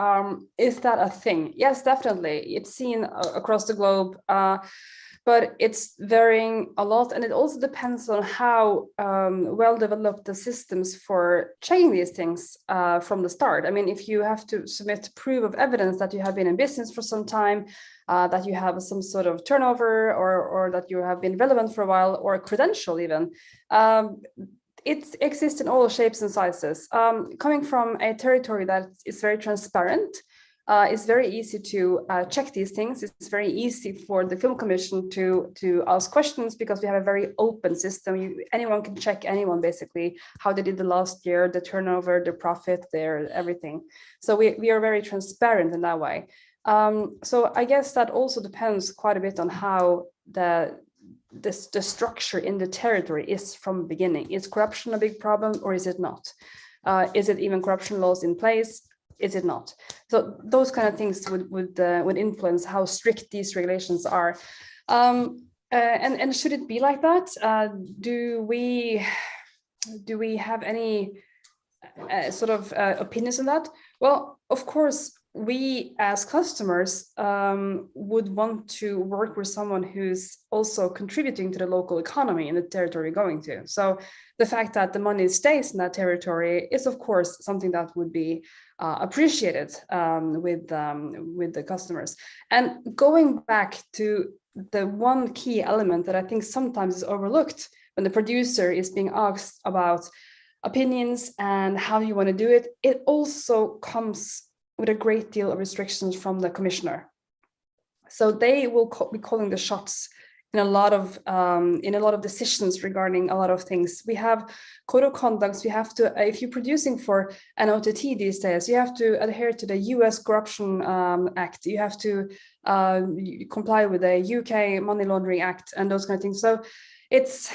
is that a thing? Yes, definitely. It's seen across the globe, but it's varying a lot. And it also depends on how well developed the systems for checking these things from the start. I mean, if you have to submit proof of evidence that you have been in business for some time, that you have some sort of turnover or that you have been relevant for a while, or a credential even, it exists in all shapes and sizes. Coming from a territory that is very transparent, it's very easy to check these things. It's very easy for the Film Commission to ask questions, because we have a very open system. Anyone can check anyone, basically, how they did the last year, the turnover, the profit, their everything. So we are very transparent in that way. So I guess that also depends quite a bit on how the structure in the territory is from the beginning. Is corruption a big problem, or is it not? Is it even corruption laws in place? Is it not? So those kind of things would influence how strict these regulations are. And should it be like that? Do we have any sort of opinions on that? Well, of course, we as customers would want to work with someone who's also contributing to the local economy in the territory we're going to. So the fact that the money stays in that territory is, of course, something that would be appreciated with the customers. And going back to the one key element that I think sometimes is overlooked when the producer is being asked about opinions and how you want to do it, it also comes with a great deal of restrictions from the commissioner. So they will be calling the shots in a lot of decisions regarding a lot of things. We have code of conducts. We have to, if you're producing for an OTT these days, you have to adhere to the US Corruption Act. You have to comply with the UK Money Laundering Act and those kind of things. So it's,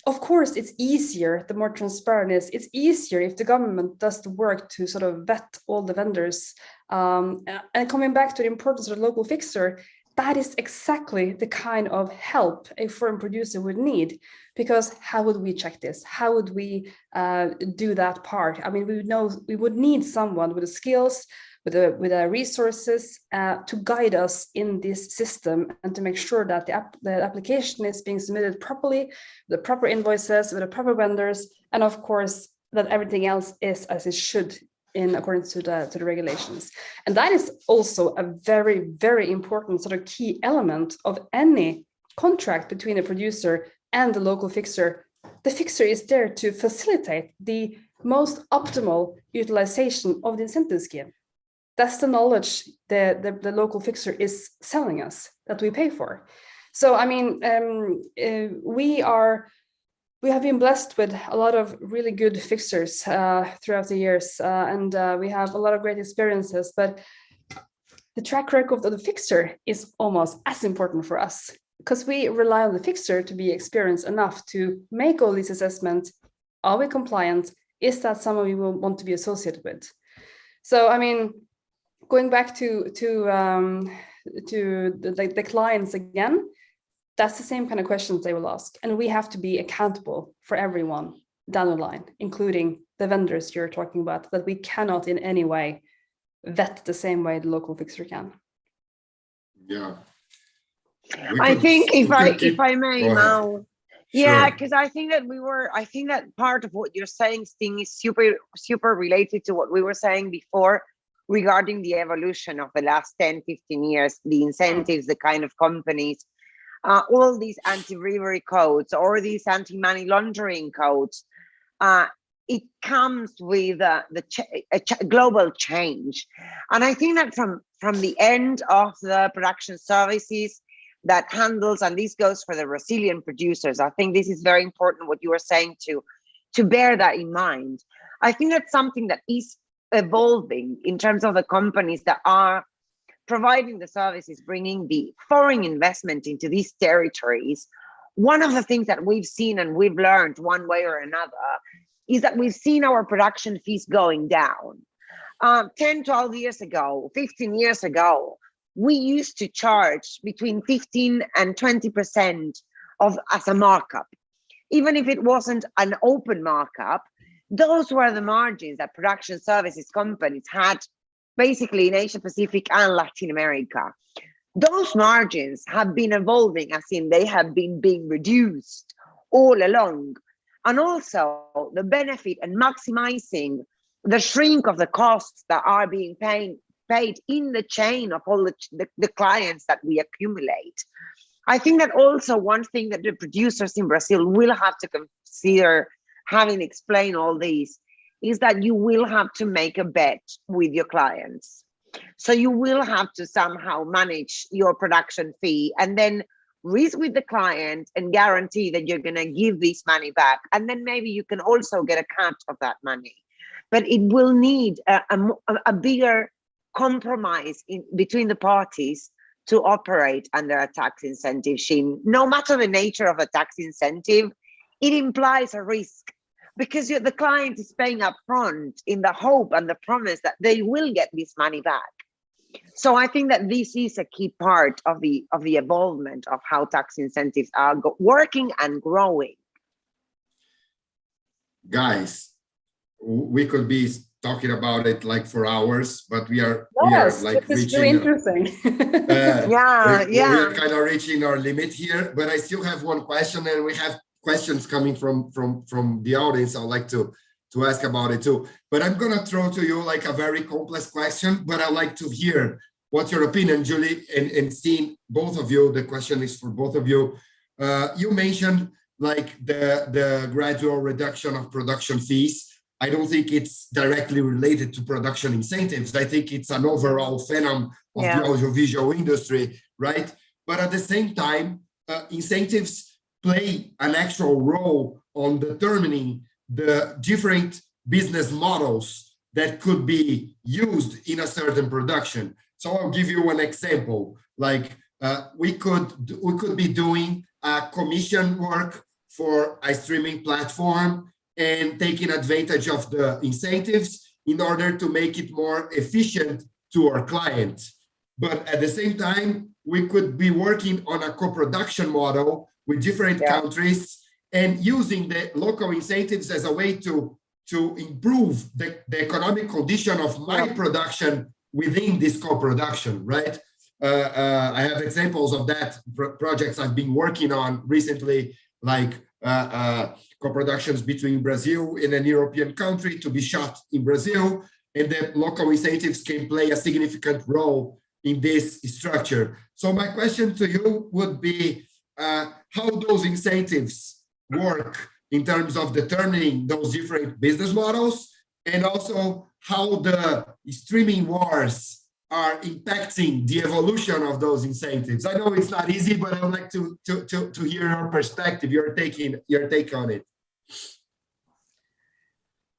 of course, it's easier, the more transparent it is. It's easier if the government does the work to sort of vet all the vendors. And coming back to the importance of the local fixer, that is exactly the kind of help a foreign producer would need, because how would we check this? How would we do that part? I mean, we would need someone with the skills, with the resources to guide us in this system and to make sure that the application is being submitted properly, the proper invoices, with the proper vendors, and of course that everything else is as it should in accordance to the regulations. And that is also a very, very important sort of key element of any contract between a producer and the local fixer. The fixer is there to facilitate the most optimal utilization of the incentive scheme. That's the knowledge the local fixer is selling us that we pay for. So, I mean, we have been blessed with a lot of really good fixers throughout the years, and we have a lot of great experiences, but the track record of the fixer is almost as important for us, because we rely on the fixer to be experienced enough to make all these assessments. Are we compliant? Is that someone we will want to be associated with? So, I mean, going back to the clients again, that's the same kind of questions they will ask. And we have to be accountable for everyone down the line, including the vendors you're talking about, that we cannot in any way vet the same way the local fixer can. Yeah. I think if I may now, yeah, because Sure. I think that part of what you're saying, Sting, is super related to what we were saying before regarding the evolution of the last 10, 15 years, the incentives, the kind of companies, all these anti-bribery codes or these anti-money laundering codes. It comes with global change. And I think that from the end of the production services that handles, and this goes for the Brazilian producers, I think this is very important what you were saying to bear that in mind. I think that's something that is evolving in terms of the companies that are providing the services, bringing the foreign investment into these territories. One of the things that we've seen and we've learned one way or another is that we've seen our production fees going down. 10, 12 years ago, 15 years ago, we used to charge between 15 and 20% as a markup. Even if it wasn't an open markup, those were the margins that production services companies had basically in Asia Pacific and Latin America. Those margins have been evolving, as in they have been being reduced all along. And also the benefit and maximizing the shrink of the costs that are being paid in the chain of all the clients that we accumulate. I think that also one thing that the producers in Brazil will have to consider, having explained all these, is that you will have to make a bet with your clients. So you will have to somehow manage your production fee and then risk with the client and guarantee that you're going to give this money back. And then maybe you can also get a cut of that money. But it will need a bigger compromise between the parties to operate under a tax incentive scheme. No matter the nature of a tax incentive, it implies a risk, because the client is paying upfront in the hope and the promise that they will get this money back. So I think that this is a key part of the evolvement of how tax incentives are working and growing. Guys, we could be talking about it like for hours, but we are like this is reaching. really interesting. We are kind of reaching our limit here, but I still have one question, and we have questions coming from the audience. I'd like to ask about it too. But I'm gonna throw to you like a very complex question, but I'd like to hear what's your opinion, Julie, and seeing both of you. The question is for both of you. You mentioned like the gradual reduction of production fees. I don't think it's directly related to production incentives. I think it's an overall phenomenon of the audiovisual industry, right? But at the same time, incentives play an actual role on determining the different business models that could be used in a certain production. So I'll give you an example. Like we could be doing commission work for a streaming platform and taking advantage of the incentives in order to make it more efficient to our clients. But at the same time, we could be working on a co-production model with different countries and using the local incentives as a way to improve the economic condition of my production within this co-production, right? I have examples of that projects I've been working on recently, like co-productions between Brazil and an European country to be shot in Brazil, and the local incentives can play a significant role in this structure. So my question to you would be how those incentives work in terms of determining those different business models, and also how the streaming wars are impacting the evolution of those incentives. I know it's not easy, but I would like to hear your perspective, your take on it.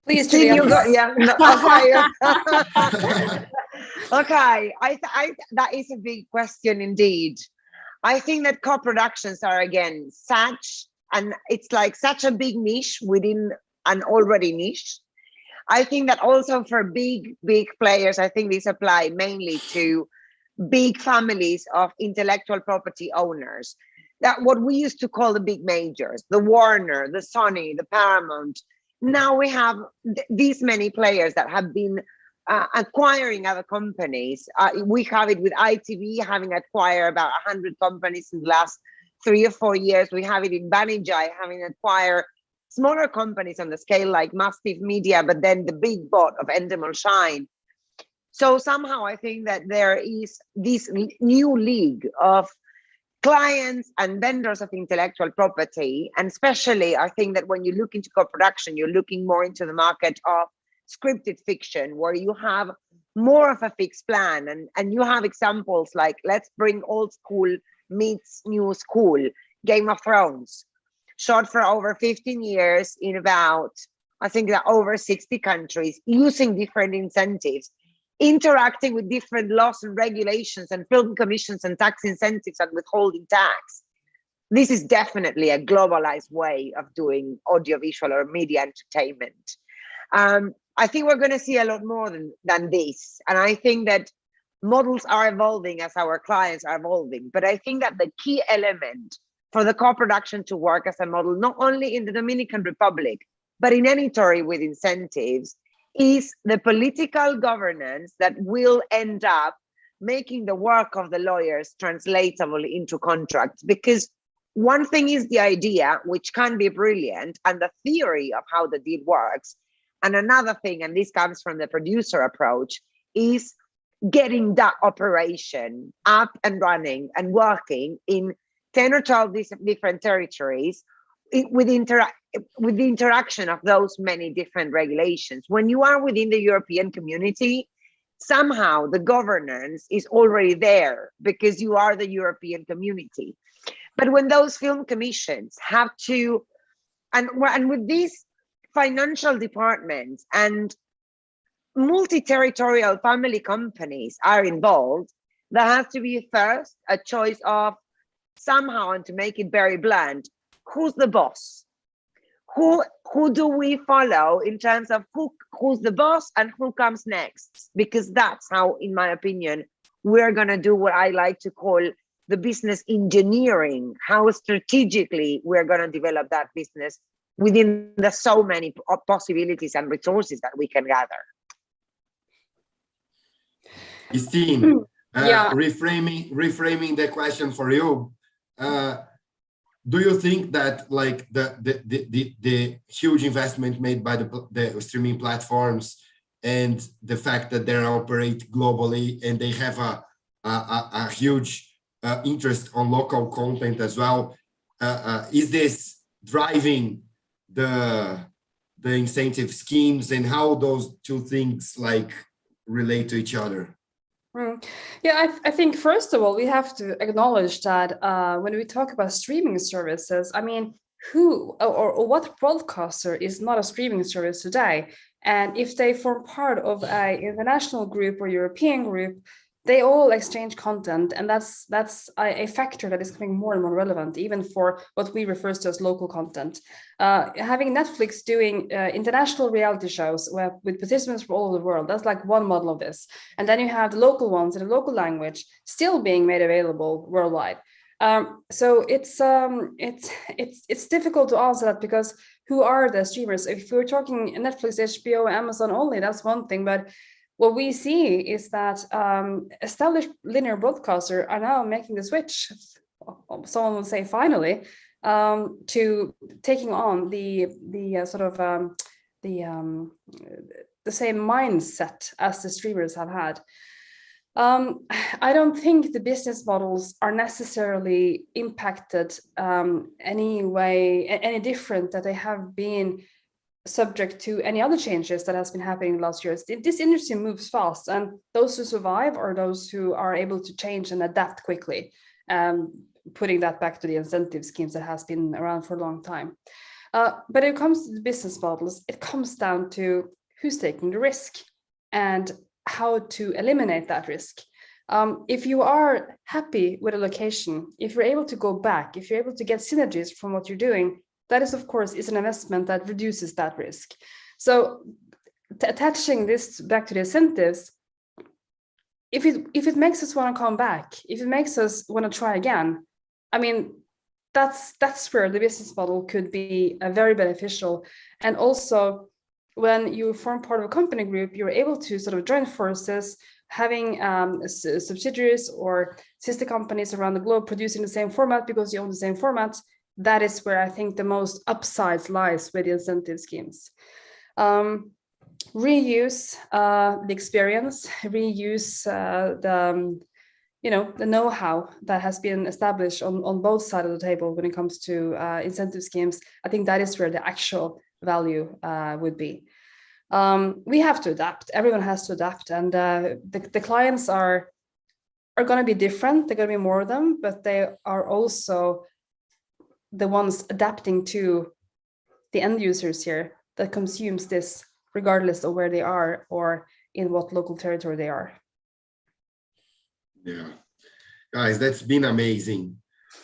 Please, Julia. Okay. That is a big question indeed. I think that co-productions are again it's like such a big niche within an already niche. I think that also for big players, I think these apply mainly to big families of intellectual property owners. That what we used to call the big majors, the Warner, the Sony, the Paramount. Now we have these many players that have been acquiring other companies. We have it with ITV having acquired about 100 companies in the last 3 or 4 years. We have it in Banijay having acquired smaller companies on the scale like Mastiff Media, but then the big bot of Endemol Shine. So somehow I think that there is this new league of clients and vendors of intellectual property. And especially I think that when you look into co-production, you're looking more into the market of scripted fiction, where you have more of a fixed plan. And you have examples like, let's bring old school meets new school, Game of Thrones, shot for over 15 years in about, I think that over 60 countries, using different incentives, interacting with different laws and regulations and film commissions and tax incentives and withholding tax. This is definitely a globalized way of doing audiovisual or media entertainment. I think we're going to see a lot more than this. And I think that models are evolving as our clients are evolving. But I think that the key element for the co-production to work as a model, not only in the Dominican Republic, but in any territory with incentives, is the political governance that will end up making the work of the lawyers translatable into contracts. Because one thing is the idea, which can be brilliant, and the theory of how the deal works. And another thing, and this comes from the producer approach, is getting that operation up and running and working in 10 or 12 different territories with the interaction of those many different regulations. When you are within the European community, somehow the governance is already there because you are the European community. But when those film commissions have to, and with these financial departments and multi-territorial family companies are involved, there has to be first a choice of somehow, and to make it very blunt, who's the boss? Who do we follow in terms of who's the boss and who comes next? Because that's how, in my opinion, we're going to do what I like to call the business engineering, how strategically we're going to develop that business within the so many possibilities and resources that we can gather. Christine, Yeah. reframing the question for you. Do you think that like the huge investment made by the streaming platforms and the fact that they operate globally and they have a huge interest on local content as well, is this driving the incentive schemes, and how those two things like relate to each other? Yeah, I think first of all, we have to acknowledge that when we talk about streaming services, I mean, who or what broadcaster is not a streaming service today? And if they form part of an international group or European group, they all exchange content, and that's a factor that is becoming more and more relevant, even for what we refer to as local content. Having Netflix doing international reality shows with participants from all over the world, that's like one model of this. And then you have the local ones in the local language still being made available worldwide. So it's difficult to answer that, because who are the streamers? If we're talking Netflix, HBO, Amazon only, that's one thing, but what we see is that established linear broadcasters are now making the switch, someone would say finally, to taking on the same mindset as the streamers have had. I don't think the business models are necessarily impacted any different that they have been subject to any other changes that has been happening in the last years. This industry moves fast, and those who survive are those who are able to change and adapt quickly, putting that back to the incentive schemes that has been around for a long time. But when it comes to the business models, it comes down to who's taking the risk and how to eliminate that risk. If you are happy with a location, if you're able to go back, if you're able to get synergies from what you're doing, that is, of course, is an investment that reduces that risk. So attaching this back to the incentives, if it makes us want to come back, if it makes us want to try again, I mean, that's where the business model could be very beneficial. And also, when you form part of a company group, you're able to sort of join forces, having subsidiaries or sister companies around the globe producing the same format because you own the same format. That is where I think the most upsides lies with the incentive schemes. Reuse the experience, reuse the know-how that has been established on both sides of the table when it comes to incentive schemes. I think that is where the actual value would be. We have to adapt. Everyone has to adapt, and the clients are going to be different. They're going to be more of them, but they are also the ones adapting to the end users here that consumes this, regardless of where they are or in what local territory they are. Yeah, guys, that's been amazing.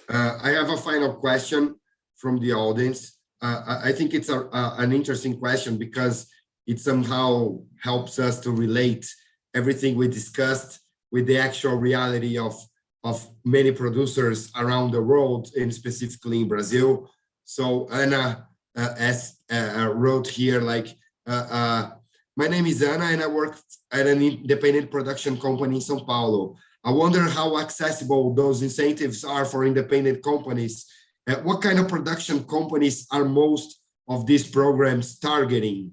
I have a final question from the audience. I think it's an interesting question because it somehow helps us to relate everything we discussed with the actual reality of many producers around the world, and specifically in Brazil. So Anna wrote here, like, my name is Anna and I work at an independent production company in São Paulo. I wonder how accessible those incentives are for independent companies. What kind of production companies are most of these programs targeting?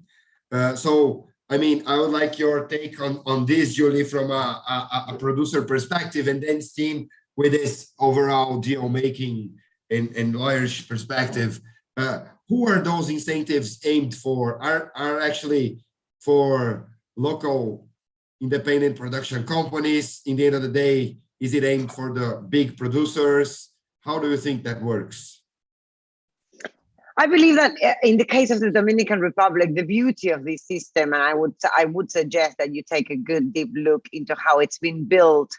So, I mean, I would like your take on this, Julie, from a producer perspective, and then Stine with this overall deal making and lawyers perspective. Who are those incentives aimed for? Are actually for local independent production companies? In the end of the day, is it aimed for the big producers? How do you think that works? I believe that in the case of the Dominican Republic, the beauty of this system, and I would suggest that you take a good deep look into how it's been built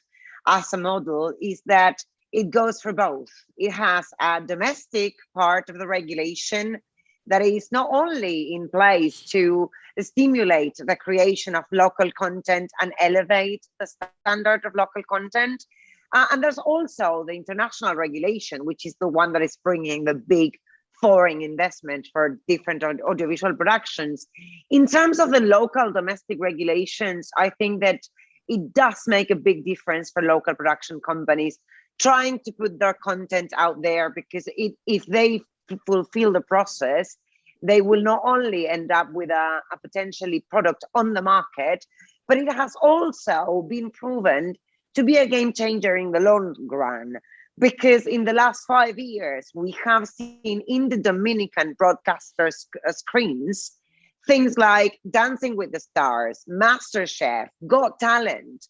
as a model, is that it goes for both. It has a domestic part of the regulation that is not only in place to stimulate the creation of local content and elevate the standard of local content. And there's also the international regulation, which is the one that is bringing the big foreign investment for different audiovisual productions. In terms of the local domestic regulations, I think that it does make a big difference for local production companies trying to put their content out there, because if they fulfill the process, they will not only end up with a potentially product on the market, but it has also been proven to be a game changer in the long run. Because in the last 5 years, we have seen in the Dominican broadcaster screens, things like Dancing with the Stars, MasterChef, Got Talent.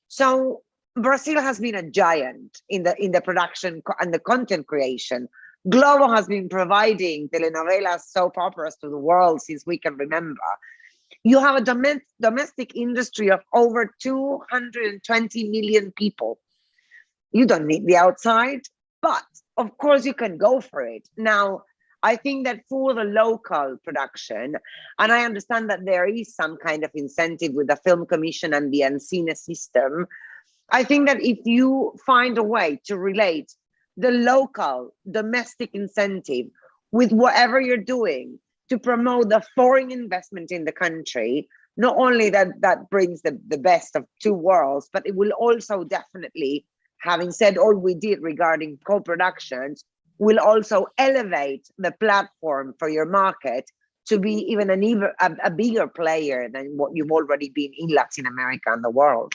So Brazil has been a giant in the production and the content creation. Globo has been providing telenovelas, soap operas to the world since we can remember. You have a domestic industry of over 220 million people. You don't need the outside, but of course you can go for it. Now, I think that for the local production, and I understand that there is some kind of incentive with the Film Commission and the Ancine system, I think that if you find a way to relate the local domestic incentive with whatever you're doing to promote the foreign investment in the country, not only that brings the best of two worlds, but it will also definitely, having said all we did regarding co-productions, will also elevate the platform for your market to be even a bigger player than what you've already been in Latin America and the world.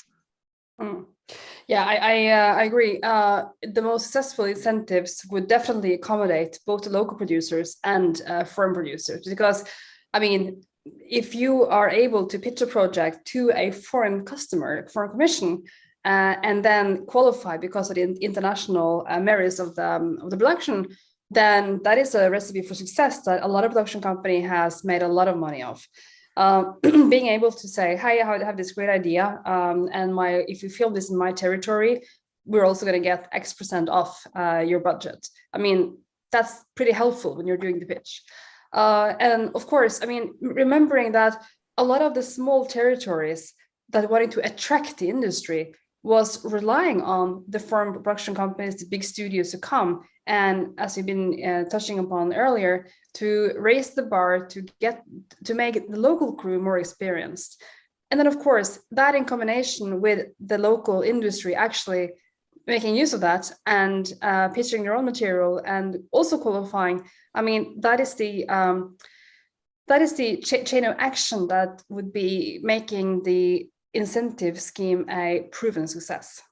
Yeah, I agree. The most successful incentives would definitely accommodate both the local producers and foreign producers, because, I mean, if you are able to pitch a project to a foreign customer, foreign commission, and then qualify because of the international merits of the production, then that is a recipe for success that a lot of production company has made a lot of money of. Being able to say, hey, I have this great idea, and if you film this in my territory, we're also going to get X% off your budget. I mean, that's pretty helpful when you're doing the pitch. And of course, I mean, remembering that a lot of the small territories that wanted to attract the industry was relying on the foreign production companies, the big studios to come. And as you've been touching upon earlier, to raise the bar, to make the local crew more experienced. And then, of course, that in combination with the local industry actually making use of that and pitching their own material and also qualifying, I mean, that is the chain of action that would be making the incentive scheme a proven success.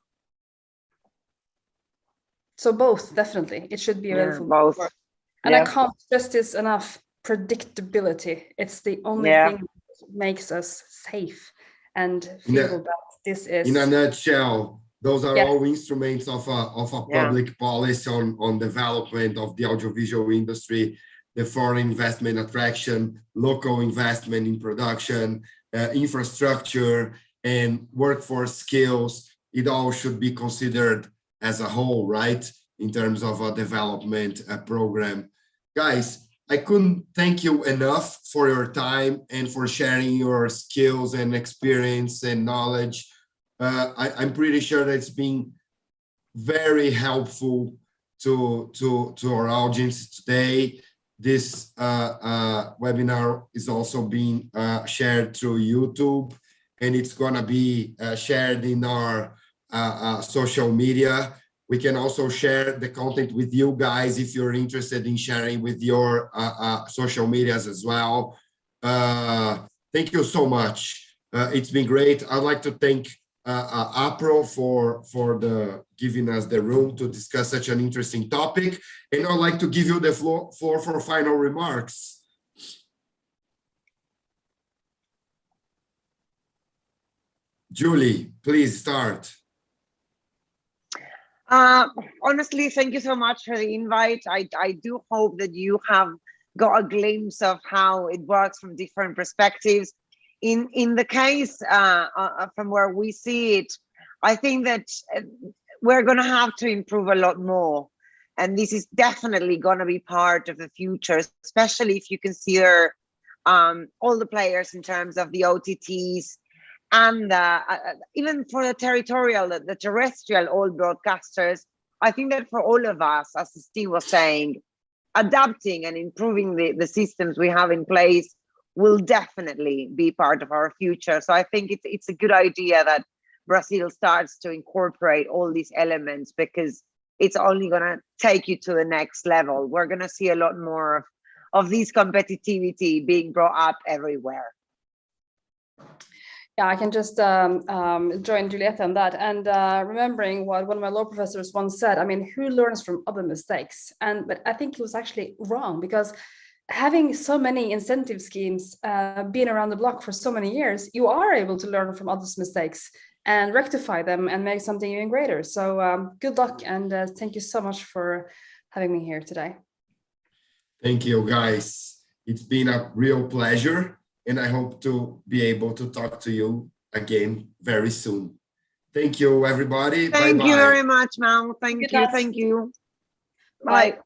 So both, definitely, it should be available. Both. And I can't stress this enough, predictability. It's the only thing that makes us safe and feel that this is... In a nutshell, those are all instruments of a public policy on development of the audiovisual industry, the foreign investment attraction, local investment in production, infrastructure, and workforce skills. It all should be considered as a whole, right? In terms of a development program. Guys, I couldn't thank you enough for your time and for sharing your skills and experience and knowledge. I'm pretty sure that it's been very helpful to our audience today. This webinar is also being shared through YouTube, and it's gonna be shared in our social media. We can also share the content with you guys if you're interested in sharing with your social medias as well. Thank you so much. It's been great. I'd like to thank APRO for giving us the room to discuss such an interesting topic. And I'd like to give you the floor for final remarks. Julie, please start. Honestly, thank you so much for the invite. I do hope that you have got a glimpse of how it works from different perspectives. In the case from where we see it, I think that we're going to have to improve a lot more. And this is definitely going to be part of the future, especially if you consider all the players in terms of the OTTs, and even for the territorial, the terrestrial old broadcasters. I think that for all of us, as Steve was saying, adapting and improving the systems we have in place will definitely be part of our future. So I think it's a good idea that Brazil starts to incorporate all these elements, because it's only going to take you to the next level. We're going to see a lot more of this competitivity being brought up everywhere. Yeah, I can just join Julieta on that. And remembering what one of my law professors once said, I mean, who learns from other mistakes? But I think he was actually wrong, because having so many incentive schemes, being around the block for so many years, you are able to learn from others' mistakes and rectify them and make something even greater. So good luck, and thank you so much for having me here today. Thank you, guys. It's been a real pleasure, and I hope to be able to talk to you again very soon. Thank you, everybody. Thank Bye-bye. you very much, Mal. Thank you. Night. Thank you. Bye. Bye.